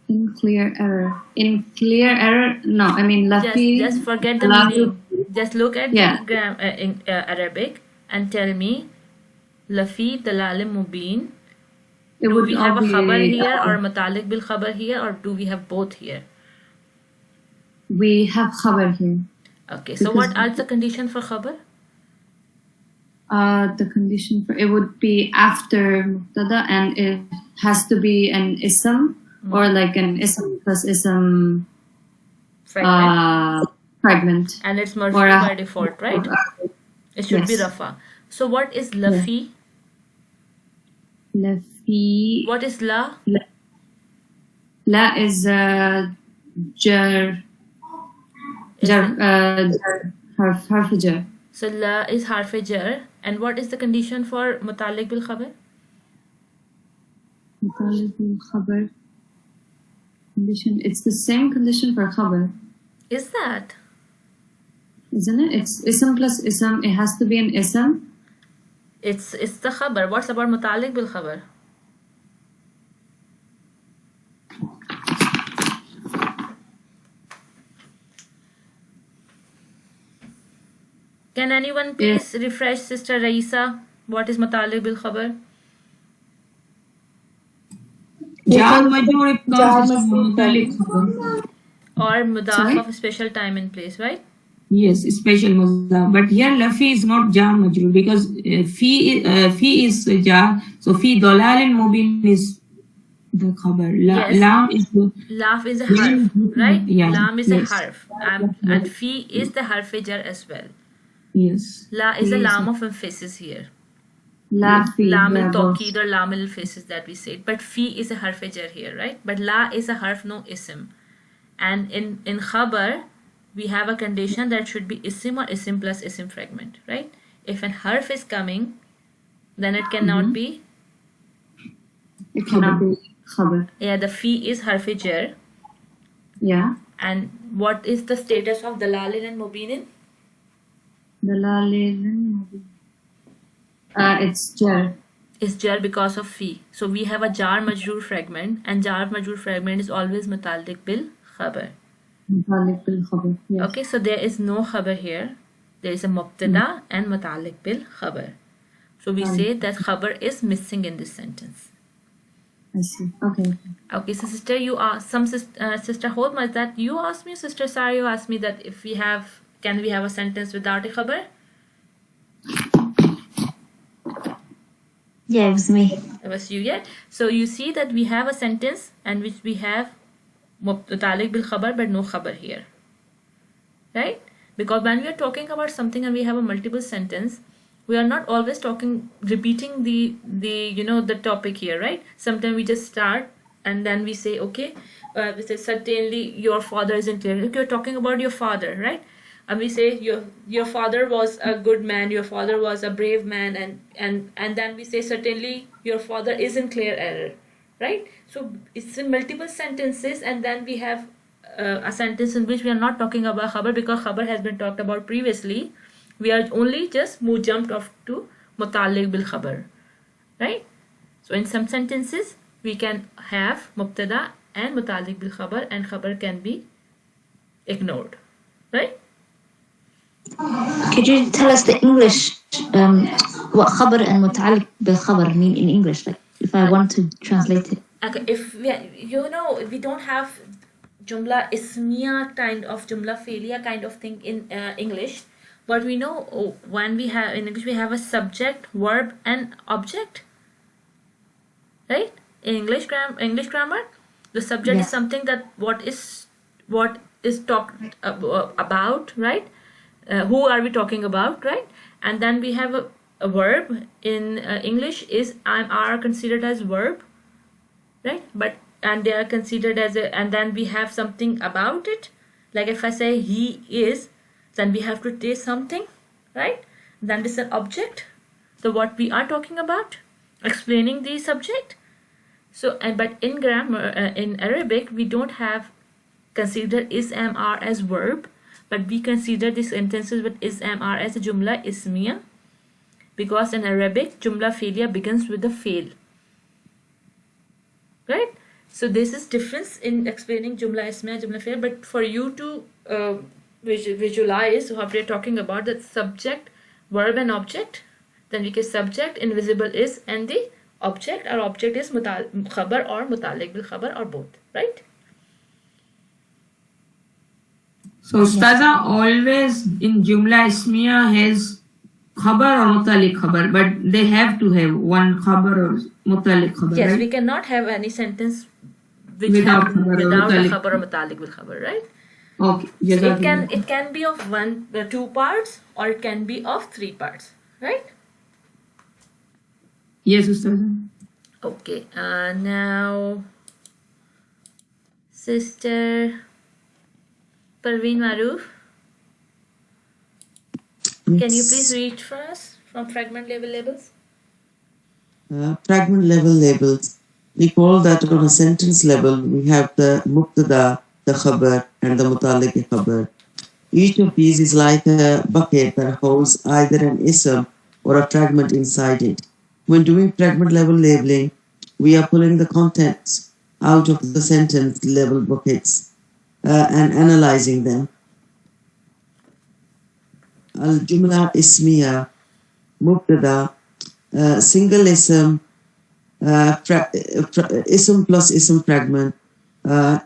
In clear error. In clear error? No, I mean lafi. Just forget the lalil- meaning. Just look at Yeah. the in Arabic and tell me lafi dalalin mubin. It Do would we have a all be, khabar here or matalik bil khabar here, or do we have both here? we have khabar here. Okay, so Because- what are the condition for khabar? The condition for it would be after mubtada, and it has to be an ism or like an ism plus ism Fragment. fragment. And it's or marfu a- by default, right? It should be Yes. rafa. So what is lafi? Lafi. What is la? La is jar. Is Jar. it- Harf jar. So la is harf jar. And what is the condition for mutalik bil khabar? Mutalik bil khabar. Condition. It's the same condition for khabar, Is that? isn't it? It's ism plus ism. It has to be an ism. It's the khabar. What's about mutalik bil khabar? Can anyone please refresh Sister Raisa? What is mutalik bil khabar? Jar majrur it comes as mutalik khabar. Or mudaf Sorry? of special time and place, right? Yes, special mudaf. But here lafi is not jar majrur because fi is jar. So fi dalalin mubin is the khabar. Yes. Lam is the Laf is a harf, right? Yeah, Lam is yes. a harf. And fi is the harf jar as well. yes. La is a Yes. lam of emphasis here. Lafi. Lam al yeah, both. tawqid or lam al emphasis that we said. But fi is a harf jar here, right? But la is a harf, no ism. And in khabar, we have a condition that should be ism or ism plus ism fragment, right? If an harf is coming, then it cannot be. It cannot be khabar. Yeah, the fi is harf jar. Yeah. And what is the status of dalalin and mubinin? Dalalin. It's jar. Is jar because of fi. So we have a jar majroor fragment, and jar majroor fragment is always mutalik bil khabar. Mutalik bil khabar. Yes. Okay, so there is no khabar here. There is a mubtada and mutalik bil khabar. So we say that khabar is missing in this sentence. I see. Okay. Okay, so sister, you asked sister Holma, is that you asked me, sister Sarah, you asked me that if we have, can we have a sentence without a khabar? Yeah, it was me. It was you, yeah. So you see that we have a sentence and which we have mutalik bil khabar but no khabar here, right? Because when we are talking about something and we have a multiple sentence, we are not always repeating the the topic here, right? Sometimes we just start and then we say, okay, we say certainly your father isn't clear. If you're talking about your father, right? And we say your father was a good man, your father was a brave man, and then we say certainly your father is in clear error, right? So it's in multiple sentences, and then we have a sentence in which we are not talking about khabar because khabar has been talked about previously. We are only just jumped off to muta'alliq bil khabar, right? So in some sentences we can have mubtada and muta'alliq bil khabar, and khabar can be ignored, right? Could you tell us the English, what khabar and muta'alliq bil khabar mean in English? Like if I want to translate it. Okay, if we don't have Jumlah Ismiyah kind of Jumlah Failure kind of thing in English, but we know when we have in English we have a subject, verb, and object, right? In English grammar, the subject is something that what is talked about, right? Who are we talking about, right? And then we have a verb in English is are considered as verb, right? And they are considered as and then we have something about it. Like if I say he is, then we have to say something, right? Then this is an object, the what we are talking about, explaining the subject. So but in grammar, in Arabic, we don't have consider is am are as verb, but we consider these sentences with is am are as a Jumlah Ismiyah, because in Arabic Jumlah Failure begins with the fail, right? So this is difference in explaining Jumlah Ismiyah, Jumlah Failure. But for you to visualize what we're talking about, the subject, verb, and object, then we can subject, invisible is, and the object, our object is khabar or muta'alliq bil khabar or both, right? So Ustaza always in Jumla Ismiyah has khabar or muta'alliq khabar, but they have to have one khabar or muta'alliq khabar. Yes, right? we cannot have any sentence which Without have khabar or without a muta'alliq. khabar or muta'alliq bil khabar, right? Okay. So it can be of two parts, or it can be of three parts, right? Yes, Ustaza. Okay, now Sister Parveen Maroof, can you please read for us from fragment level labels? Fragment level labels. Recall that on a sentence level, we have the mubtada, the khabar, and the muta'alliq khabar. Each of these is like a bucket that holds either an ism or a fragment inside it. When doing fragment level labeling, we are pulling the contents out of the sentence level buckets and analyzing them. Al-Jumlah Ismiyah, Mubtada, single ism, ism plus ism fragment, harf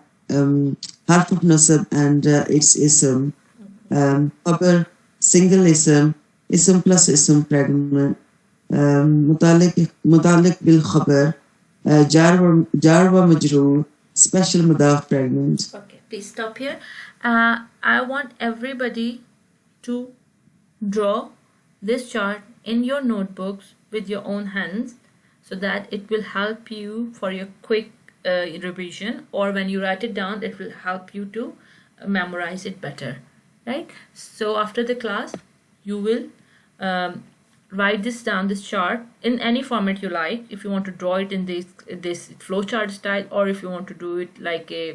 of nasab and its ism, khabar, single ism plus ism fragment, muta'alliq bil khabar, jar wa majroor, special mudaf fragment. Okay, please stop here. I want everybody to draw this chart in your notebooks with your own hands, so that it will help you for your quick revision, or when you write it down, it will help you to memorize it better, right? So after the class, you will write this down, this chart, in any format you like. If you want to draw it in this flowchart style, or if you want to do it like a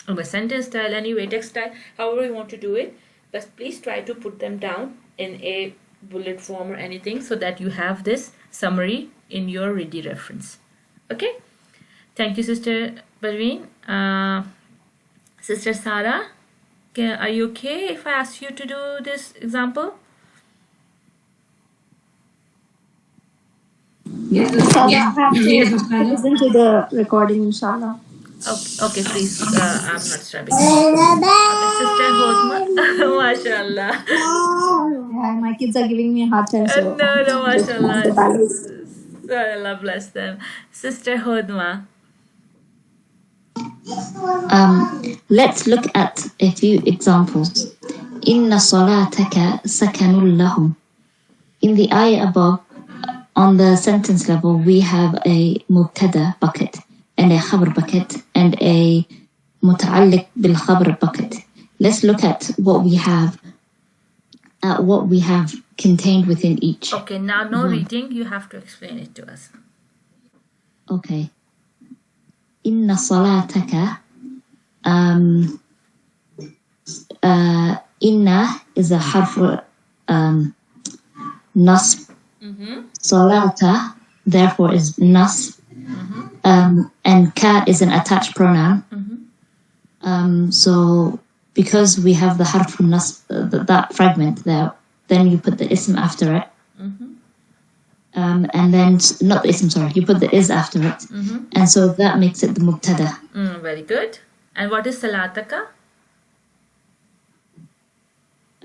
a sentence style, anyway, text style, however you want to do it, but please try to put them down in a bullet form or anything, so that you have this summary in your ready reference. Okay, thank you, Sister Parveen. Sister Sarah, are you okay if I ask you to do this example? Yes, Inshallah, I have to yes, Ustaza. listen to the recording, inshallah. Okay, please. I'm not disturbing. Okay, Sister Hodma, mashallah. Yeah, my kids are giving me a hard time, so No, just have mashallah. to balance. Allah bless them. Sister Hodma. Let's look at a few examples. Inna salataka sakanun lahum. In the ayah above, on the sentence level, we have a mubtada bucket and a khabar bucket and a muta'alliq bil khabar bucket. Let's look at what we have contained within each. Okay, now no reading, you have to explain it to us. Okay. Inna salataka. Inna is a harf nasb. Salata, therefore, is nasb. And ka is an attached pronoun. So because we have the harf nasb, that fragment there, then you put the ism after it. And then, not the ism, sorry, you put the is after it. And so that makes it the mubtada. Very good. And what is salataka?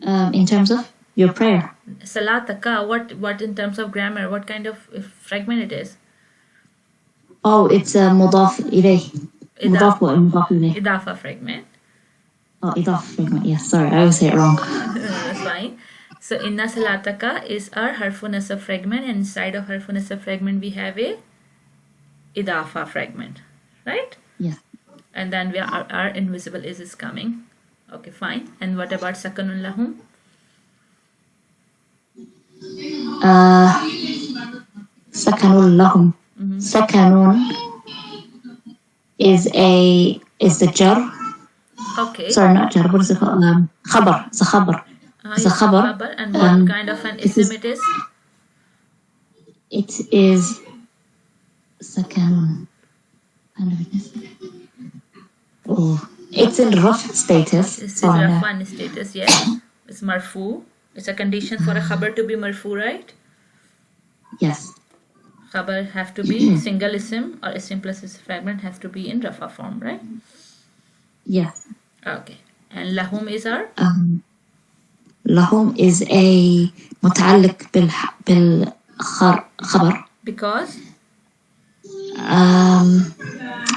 In terms of your prayer. Salataka, what in terms of grammar, what kind of fragment it is? Oh, it's a mudaf ilayh. Mudaf wa mudaf ilayh. Idafa fragment. Oh, idaf fragment, yes. Sorry, I always say it wrong. That's fine. So, inna salataka is our harfun nasab fragment, and inside of harfun nasab fragment we have a idafa fragment, right? Yes. And then our invisible is coming. Okay, fine. And what about sakanun lahum? Sakanun lahum. Sakanun is the jar. Okay. Sorry, not jar. What is it called? Khabar. It's a khabar. It's a khabar. And what kind of an ism it is? It is sakanun. Oh, it's in rough status. It's in rafan status, yes. It's marfu. It's a condition for a khabar to be marfu, right? Yes. Khabar have to be single ism, or ism plus its fragment have to be in rafa form, right? Yes. Okay. And lahum is our? Lahum is a muta'alliq bil khabar. Because?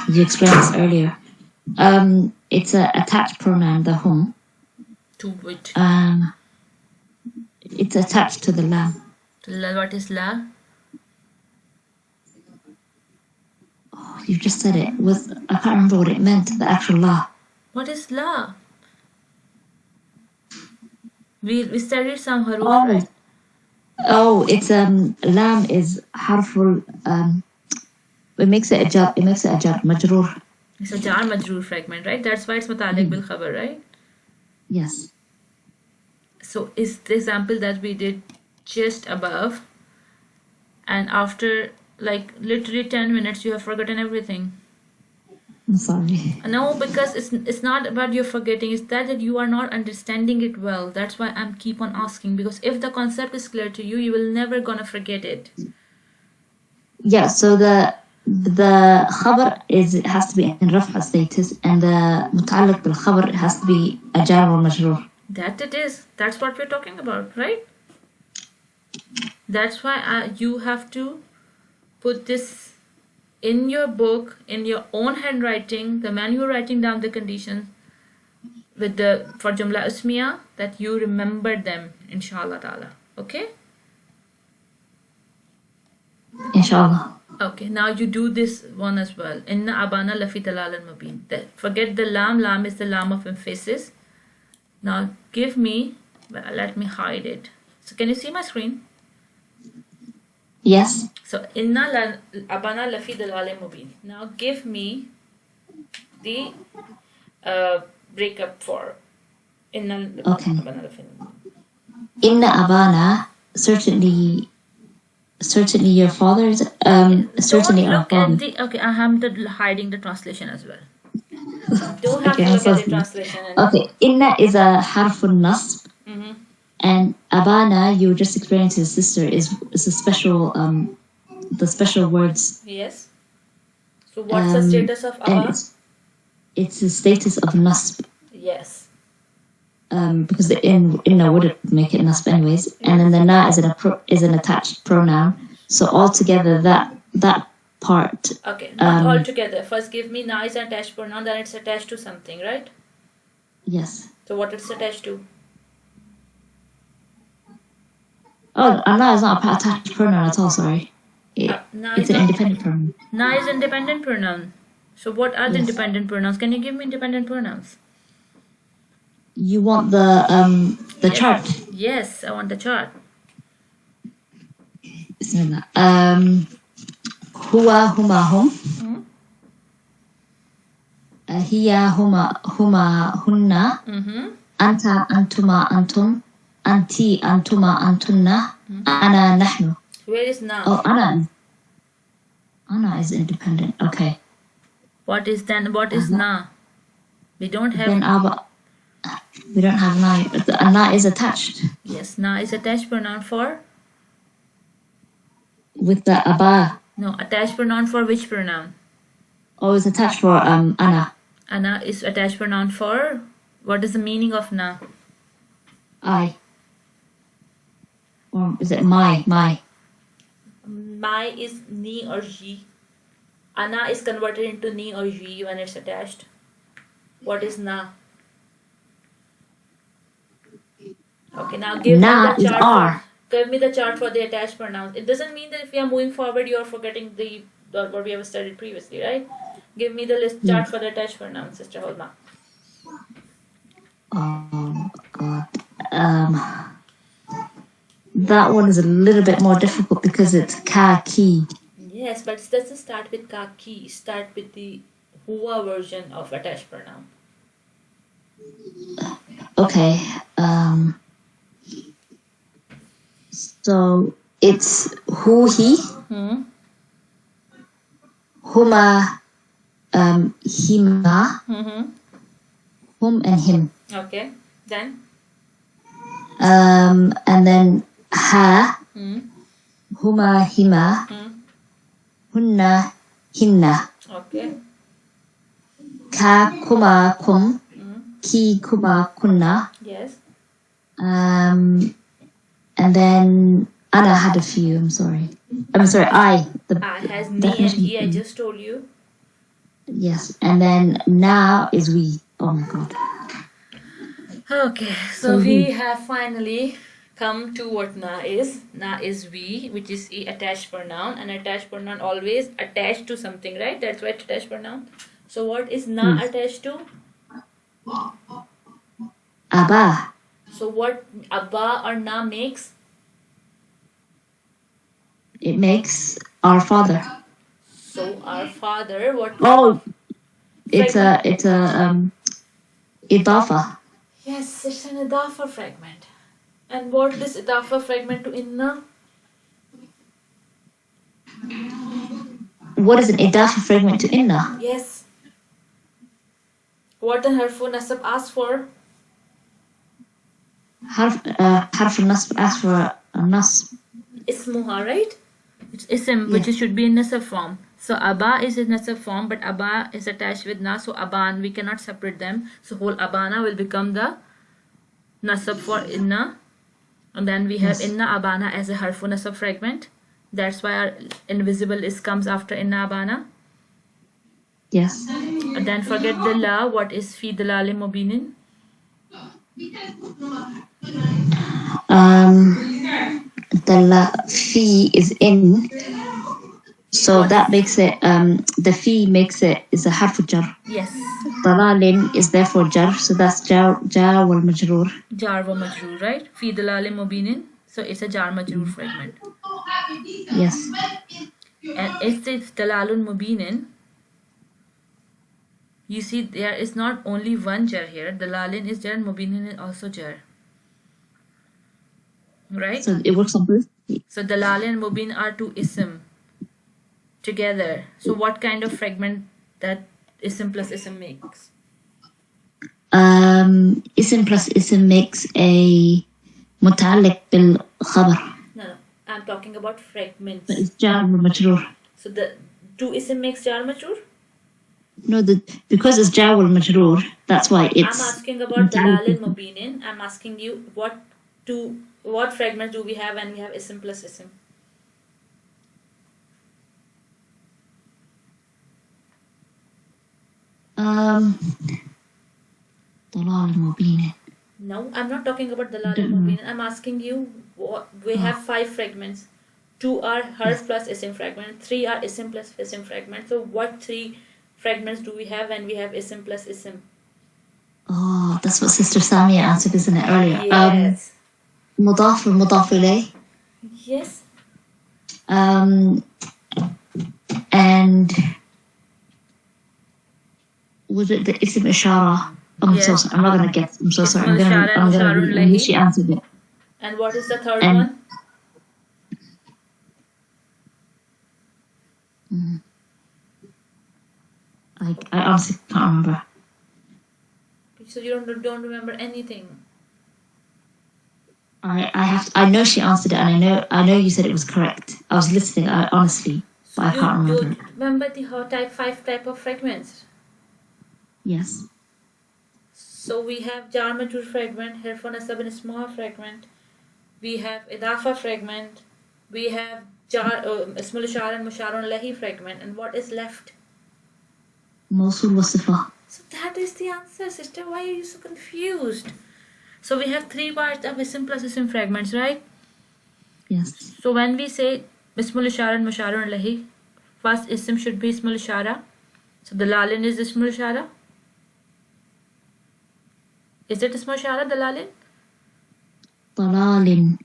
You explained this earlier. It's an attached pronoun, the hum. To which? It's attached to the lam. What is la? Oh, you just said it. I can't remember what it meant, the actual la. What is la? We studied some haruf, right? Oh, it's lam is harful. It makes it a jar. Majroor. It's a jar majroor fragment, right? That's why it's muta'alliq bil khabar, right? Yes. So is the example that we did just above, and after like literally 10 minutes you have forgotten everything. I'm sorry. No, because it's not about you forgetting, it's that you are not understanding it well. That's why I'm keep on asking, because if the concept is clear to you, you will never gonna forget it. Yeah, so the khabar has to be in raf'a status, and the muta'alliq bil khabar has to be a jar or majroor. That it is. That's what we're talking about, right? That's why you have to put this in your book, in your own handwriting, the man you're writing down the conditions with for Jumlah Ismiyah, that you remember them, inshallah ta'ala. Okay? Inshallah. Okay, now you do this one as well. Inna abana lafi dalal al-mubin. Forget the lam. Lam is the lam of emphasis. Now give me, let me hide it. So can you see my screen? Yes. So inna abana lafi dalal al-mubin. Now give me the breakup for inna abana lafi al-mubin. Inna abana, certainly your father's certainly our father. Okay, I am hiding the translation as well. Don't have to look at the translation. Okay, inna is a harfun nasb, and abana, you were just explaining to his sister, is a special the special words. Yes. So what's the status of aba? It's the status of nasb. Yes. Because the inna wouldn't make it nasb anyways, and then the na is an attached pronoun. So altogether, that part. Okay, not all together. First, give me na is an attached pronoun, then it's attached to something, right? Yes. So what it's attached to? Oh, Allah is not a attached pronoun at all, sorry. Na It's is an not. independent pronoun. Na is independent pronoun. So what are the Yes. independent pronouns? Can you give me independent pronouns? You want the Yes. chart? Yes, I want the chart. Bismillah. Huwa huma hum. Hiya huma hunna. Anta antuma antum. Anti antuma antunna. Ana nahnu. Where is na? Oh, Ana is independent. Okay. What is na? We don't have. Then we don't have na. The na is attached Yes, na is attached pronoun for. with the aba. No, attached pronoun for which pronoun? Oh, it's attached for ana. Ana is attached pronoun for. What is the meaning of na? I. Or is it my? My is ni or ji. Ana is converted into ni or ji when it's attached. What is na? Okay, now give Na me the is chart. R. Give me the chart for the attached pronouns. It doesn't mean that if we are moving forward, you are forgetting what we have studied previously, right? Give me the list chart for the attached pronouns, Sister Holma. Oh God. That one is a little bit more difficult because it's ka ki. Yes, but it doesn't start with ka ki. Start with the huwa version of attached pronoun. Okay. So it's who, he, huma, hima, whom, and him. Okay, then? And then ha, huma, hima, hunna, hinna, Okay. ka, kuma, kum, ki, kuma, kunna. Yes. And then Anna had a few. I'm sorry. I. The I has me and definition. he, I just told you. Yes, and then now is we. Oh my God. Okay, so we have finally come to what na is. Na is we, which is a attached pronoun. An attached pronoun always attached to something, right? That's why it's attached pronoun. So what is na attached to? Abba. So what abba or na makes? It makes our father. So our father, what? Oh, it's a idafa. Yes, it's an idafa fragment. And what is idafa fragment to inna? What is an idafa fragment to inna? Yes. What the harfu nasab asks for? Harf al-nasb asks for a nasb. Ismuha, right? It's ism, which should be in nasab form. So aba is in nasab form, but aba is attached with na, so aban, we cannot separate them. So whole abana will become the nasab for inna. And then we have inna abana as a harfu nasab fragment. That's why our invisible is comes after inna abana. Yes. And then forget the la, what is fi dalal mubinin? The fee is in, so that makes it the fee makes it is a harf jar. Yes. Dalalin is therefore jar, so that's jar wal majroor. Jar wa majroor, right? Fi dalal mubinin. So it's a jar majroor fragment. Yes. And it's dalalun mubinin. You see, there is not only one jar here. Dalalin is jar, mubinin is also jar. Right? So it works on both. So dalal and mubin are two ism together. So what kind of fragment that ism plus ism makes? Ism plus ism makes a muta'alliq bil khabar. No, I'm talking about fragments. But it's jar wal majroor. So the two ism makes jar majroor? No, because it's jar wal majroor, that's why it's. I'm asking about dalal and mubinin. I'm asking you what fragments do we have when we have ism plus ism? Dalal al-mubin. No, I'm not talking about dalal and mubin. I'm asking you we have 5 fragments. 2 are harf plus ism fragment, 3 are ism plus ism fragment. So what 3 fragments do we have when we have ism plus ism? Oh, that's what Sister Samia answered, isn't it, earlier? Yes. Mudaf or mudaf ilayh. Yes. And was it the ism ishara? I'm so sorry. I'm not gonna guess. I'm so sorry. I'm gonna. She answered it. And what is the third one? I honestly can't remember. So you don't remember anything. I know she answered it, and I know you said it was correct. I was listening, honestly, but I can't remember. You remember the 5 type of fragments? Yes. So we have jar majrur fragment, harf nasab and ismah fragment. We have idafa fragment. We have ismul ishara and musharun lahi fragment. And what is left? Mawsul wa sifa. So that is the answer, sister. Why are you so confused? So we have 3 parts of ism plus ism fragments, right? Yes. So when we say ismul ishara and musharun lahi, first ism should be ismul ishara. So dalalin is ismul ishara. Is it ismul ishara, dalalin? Dalalin.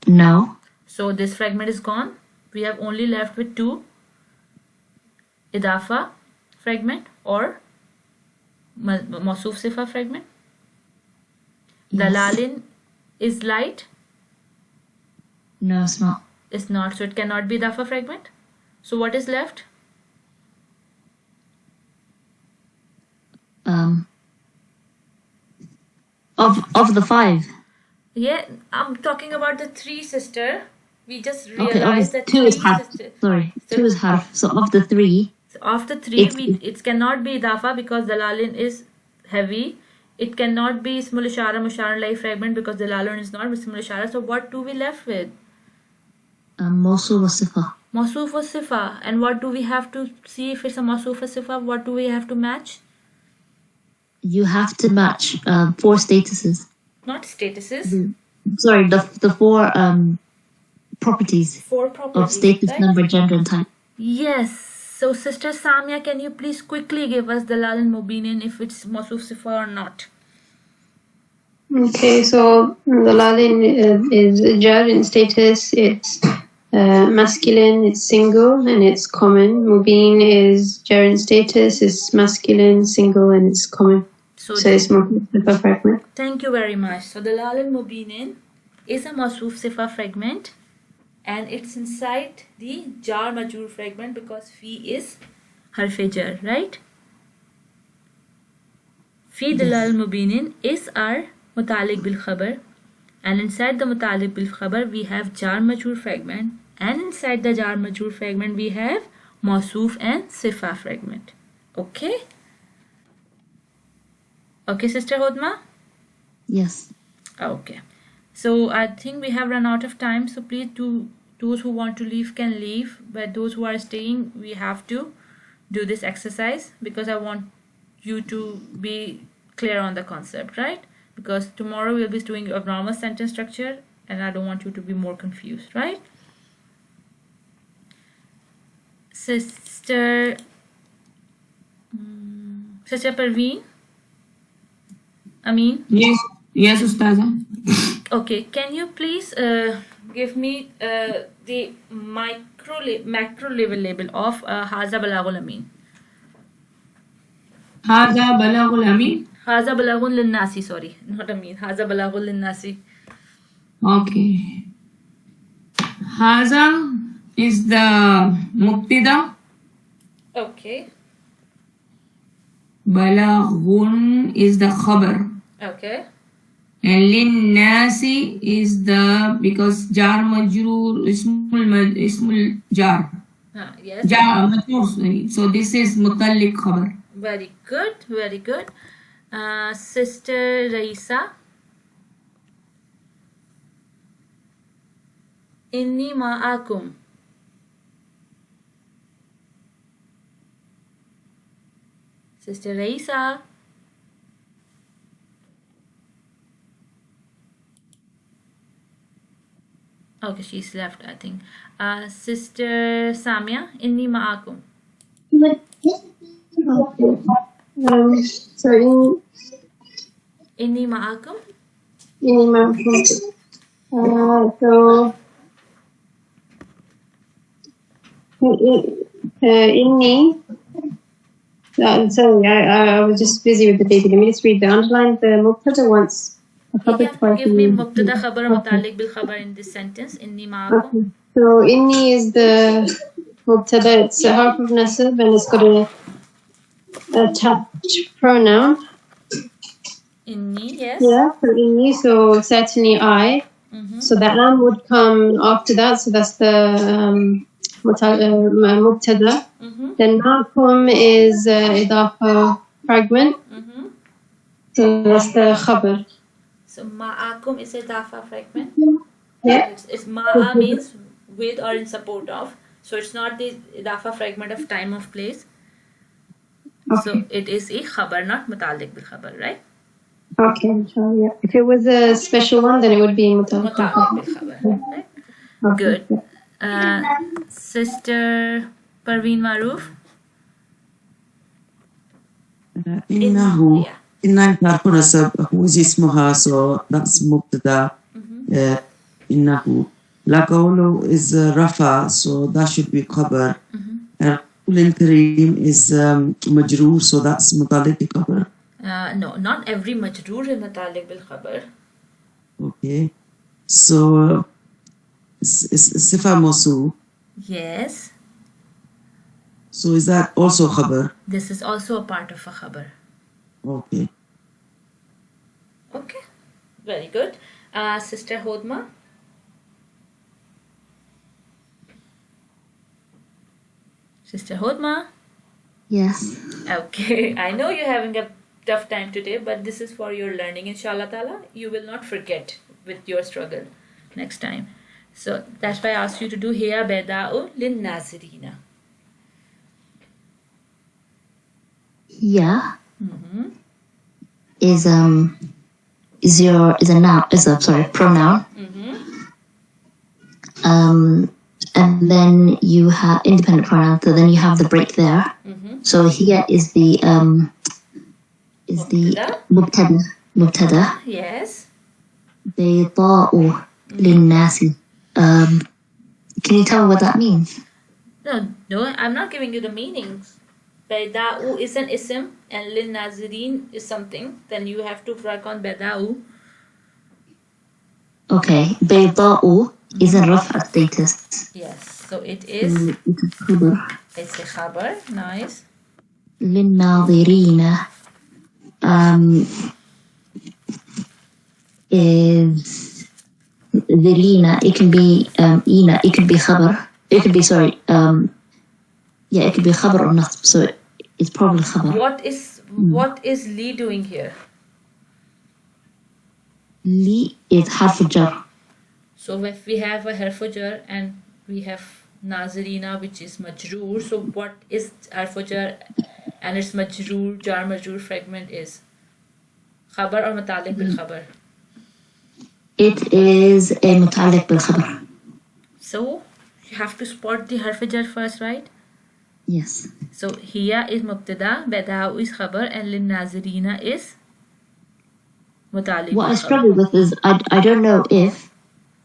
No. So this fragment is gone. We have only left with 2. Idafa fragment or Mawsuf Sifa fragment. Yes. Dalalin is light. No, it's not. It's not. So it cannot be Idafa fragment. So what is left? Of the 5. Yeah, I'm talking about the 3, sister. We just Okay, realized that 2 is 3 harf. sister. Sorry, 2 is harf. So of the 3. So of the 3, it cannot be Idafa because dalalin is heavy. It cannot be Ismul Ishara Musharun Lahi fragment because dalalun is not Ismul Ishara. So what do we left with? Mawsul wa sifa. Mawsuf wa sifa. And what do we have to see if it's a Mawsuf wa sifa? What do we have to match? You have to match 4 statuses. Not statuses. Sorry, the 4 properties. 4 properties of status, right? number, gender, and type. Yes. So Sister Samia, can you please quickly give us dalal and mubinin if it's Mawsuf sifa or not? Okay, so dalalin is jar in status. It's masculine, it's single, and it's common. Mubin is jar in status, it's masculine, single, and it's common. So it's Mawsuf Sifa fragment. Thank you very much. So dalal and mubinin is a Mawsuf sifa fragment, and it's inside the jar majrur fragment because fi is harf jar, right? Fi dalal mubinin is our mutalik bil khabar, and inside the mutalik bil khabar we have jar majrur fragment, and inside the jar majrur fragment we have mawsuf and sifa fragment. Okay? Okay, Sister Hodma? Yes. Okay. So I think we have run out of time. So please do, those who want to leave can leave. But those who are staying, we have to do this exercise because I want you to be clear on the concept, right? Because tomorrow we'll be doing a grammar sentence structure and I don't want you to be more confused, right? Sister Parveen? Amin? Yes, Ustaza. Okay, can you please give me the macro level label of Haza Balagul Amin? Haza Balagul Amin. Haza Balagul Linnasi, sorry, not Amin. Haza Balagul Linnasi. Okay. Haza is the Mubtada. Okay. Balaghun is the khabar. Okay. And linnasi is the, because jar majroor ismul jar. Yes. Jar majroor, sorry. So this is mutalliq khabar. Very good, very good. Sister Raisa. Inni ma'akum. Sister Raisa. Okay, she's left, I think. Sister Samia, inni ma'akum. So in Inni ma'akum. so inni. Sorry, I was just busy with the baby. Let me just read the underline. The mubtada once. You can give me mubtada khabar or mutalik bil khabar in this sentence. Inni ma'akum. Okay. So inni is the mubtada. It's a harf of nasab and it's got a attached pronoun. Inni, yes. Yeah, so inni. So certainly I. So the am would come after that. So that's the mubtada. Then ma'akum is idafa fragment. So that's the khabar. So ma'akum is a dafa fragment. Yeah. It's ma'a means with or in support of. So it's not the dafa fragment of time of place. So it is a khabar, not mutalik bil khabar, right? Okay, inshallah, yeah. If it was a special one, then it would be mutalik bil Mutalik bil khabar. khabar, right? Okay. Good. Sister Parveen Maroof. إنه Yeah. إنه حرف نسب هو اسمها, so that's مبتدا. إنه لا قوله is رفع, so that should be خبر. قول الكريم is مجرور, so that's متعلق بخبر. No, not every majroor is mutalik bil khabar. Okay, so صفة موصول, Yes. so is that also خبر? This is also a part of a khabar. Okay. Okay. Very good. Sister Hodma. Sister Hodma. Yes. Okay. I know you're having a tough time today, but this is for your learning. Inshallah ta'ala, you will not forget with your struggle next time. So that's why I asked you to do hiya beda'u lin nazirina. Yeah. Is a noun, is a pronoun. And then you have independent pronoun, so then you have the break there. So here is the mubtada. Yes. بيضاء للناس. Can you tell me what that means? No, I'm not giving you the meanings. Beda'u is an ism and lin nazirin is something. Then you have to work on beda'u. Okay, بيضاء is a رفع status. Yes, so it is. It's a khabar. It's a khabar. Nice. للناظرين is ذرينا. It can be ina. It can be khabar. It could be it could be khabar or nasb. So it's probably khabar. What is li doing here? Li is harf jar. So if we have a harf jar and we have nazirina which is majroor, so what is harf jar and its majroor jar majroor fragment is khabar or mutalik bil khabar? It is a mutalik bil khabar. So you have to spot the harf jar first, right? Yes. So hiya is mubtada, beda'u is khabar, and lin nazirina is mutalik. What I struggle with is I don't know if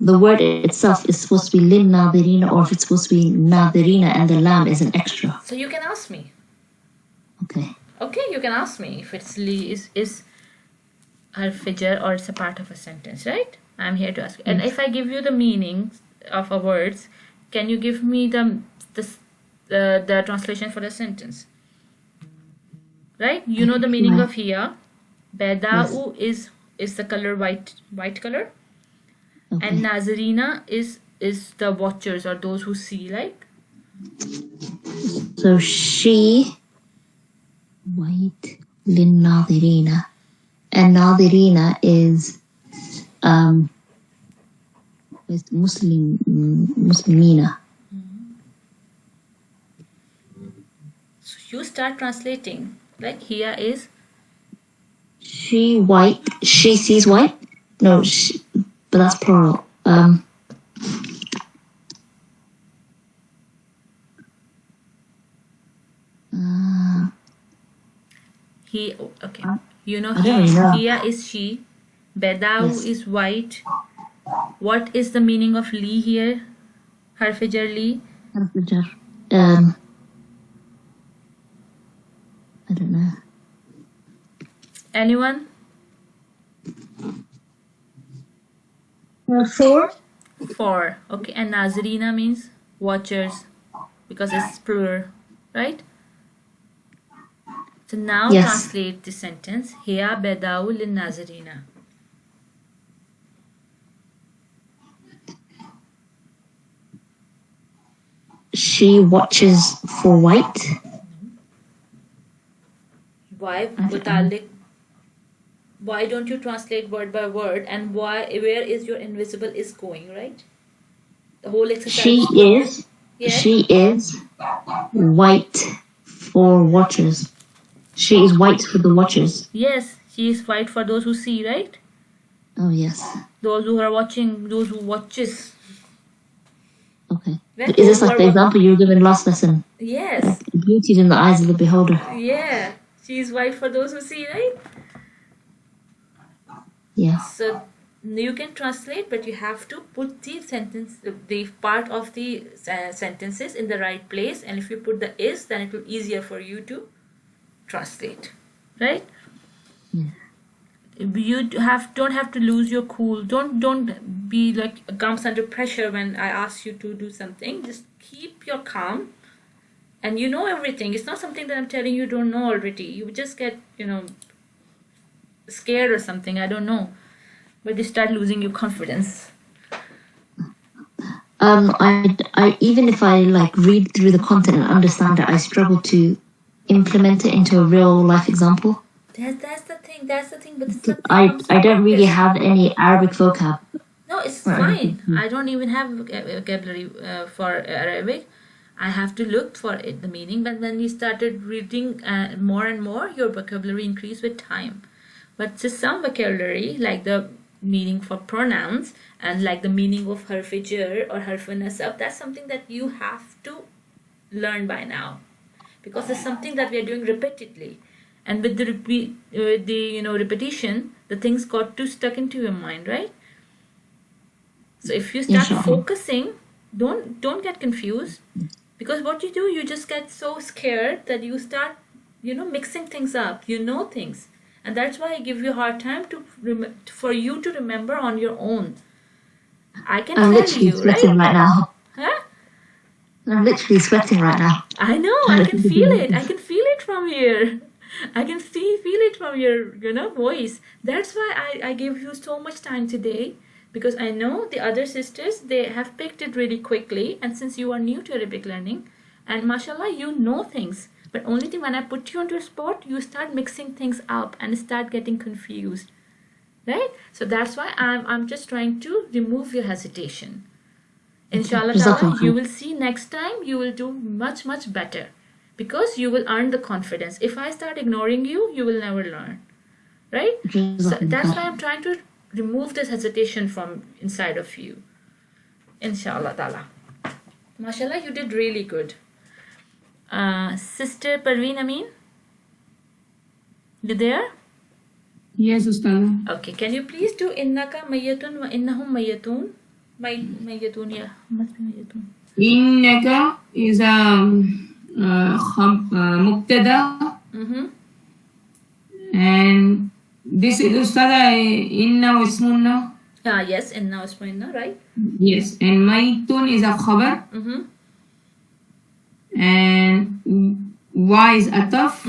the word itself is supposed to be lin nadirina or if it's supposed to be nadirina and the lam is an extra. So you can ask me. Okay. Okay, you can ask me if it's li is harf jar or it's a part of a sentence, right? I'm here to ask you. And if I give you the meanings of a words, can you give me the translation for the sentence? Right? You know the meaning of hiya. Beda'u is the color white color. Okay. And nazirina is the watchers or those who see, like. So she white lin nadirina. And nadirina is Muslimina. So you start translating. Like here is She white. She sees white. No, but that's plural. He, okay. You know, I don't really know. Hiya is she. Bedau Yes. is white. What is the meaning of li here? Harfijar li? I don't know. Anyone? 4. 4. Okay, and Nazirina means watchers because it's plural, right? So now Yes. translate the sentence. Hiya bedau lin Nazirina. She watches for white. Why don't know. mutalik? Why don't you translate word by word, and why, where is your invisible is going, right? The whole exercise. Yes. She is white for watchers. She is white for the watchers. Yes, she is white for those who see, right? Oh yes. Those who are watching, those who watches. Okay. Right? Is this Those who like the are example you were given last lesson? Yes. Beauty is in the eyes of the beholder. Yeah. She is white for those who see, right? Yeah. So you can translate, but you have to put the sentence, the part of the sentences in the right place. And if you put the is, then it will be easier for you to translate, right? Yeah. You don't have to lose your cool. Don't be like comes under pressure when I ask you to do something. Just keep your calm, and you know everything. It's not something that I'm telling you don't know already. You just get scared or something. I don't know, but you start losing your confidence. I even if I like read through the content and understand it, I struggle to implement it into a real life example. That's the thing. That's the thing. But it's the thing I don't really have any Arabic vocab. No, it's Right. fine. I don't even have vocabulary for Arabic. I have to look for it, the meaning. But when you started reading more and more, your vocabulary increased with time. But just some vocabulary, like the meaning for pronouns and like the meaning of harf jar or harf nasab, that's something that you have to learn by now, because it's something that we are doing repeatedly. And with the repetition, the things got too stuck into your mind, right? So if you start Inshallah. focusing, don't get confused, because what you do, you just get so scared that you start mixing things up, things, and that's why I give you a hard time for you to remember on your own. I can I'm tell literally you, sweating right now. Huh? I'm literally sweating right now. I know, I can feel it. I can feel it from here. I can feel it from your voice. That's why I gave you so much time today, because I know the other sisters, they have picked it really quickly, and since you are new to Arabic learning, and mashallah, you know things, but only thing, when I put you onto a spot, you start mixing things up and start getting confused, right? So that's why I'm just trying to remove your hesitation. Inshallah ta'ala, you will see next time you will do much, much better, because you will earn the confidence. If I start ignoring you, you will never learn, right? So that's why I'm trying to remove this hesitation from inside of you. Inshallah ta'ala. Mashallah, you did really good. Sister Parveen Amin, you there? Yes, Ustad. Okay, can you please do innaka mayyatun wa innahum mayyatun? Mayyatun, yeah, must be mayyatun. Innaka is a mubtada, and this is Ustad. Inna wa ismunna. Yes, inna ismunna, right? Yes, and maytun is a khabar, and wa is ataf.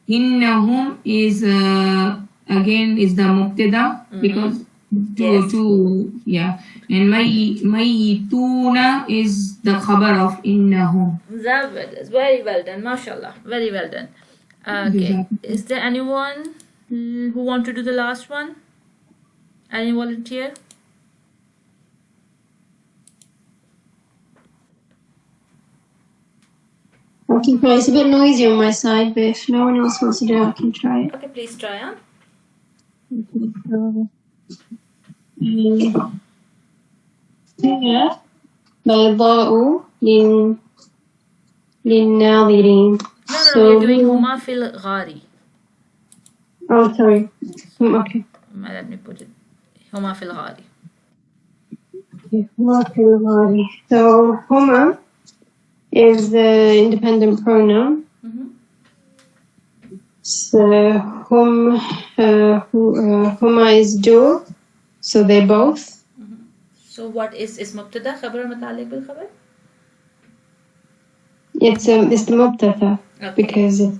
Innahum is again is the mubtada, because and maytuna is the khabar of innahum. Zabardast, very well done, mashallah, very well done. Okay, is there anyone who want to do the last one? Any volunteer? I can try. It's a bit noisy on my side, but if no one else wants to do it, I can try it. Okay, please try on. بيضاء للناظرين. No, we're doing huma fil ghari. Oh, sorry. Okay. Let me put it. هما في الغار. So huma is the independent pronoun. So huma is dual. So they both. So what is مبتدا خبر متعلق بالخبر? It's the mubtada because it's,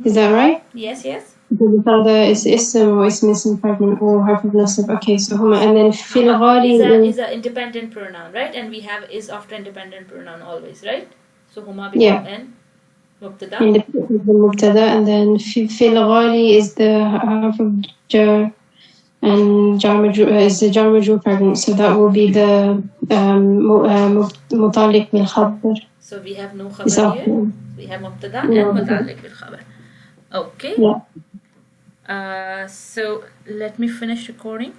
is that right? Yes, yes. The is ism or ism fragment or harf of nasab. Okay, so huma, and then fil ghali is a independent pronoun, right? And we have is after independent pronoun always, right? So huma become an mubtada. The mubtada, and then fil ghali is the harf of jar, and jar majrur is the jar majrur fragment. So that will be the mutaliq bil khabar. So we have no khabar here. We have mubtada and mutaliq bil khabar. Okay. Yeah. So let me finish recording.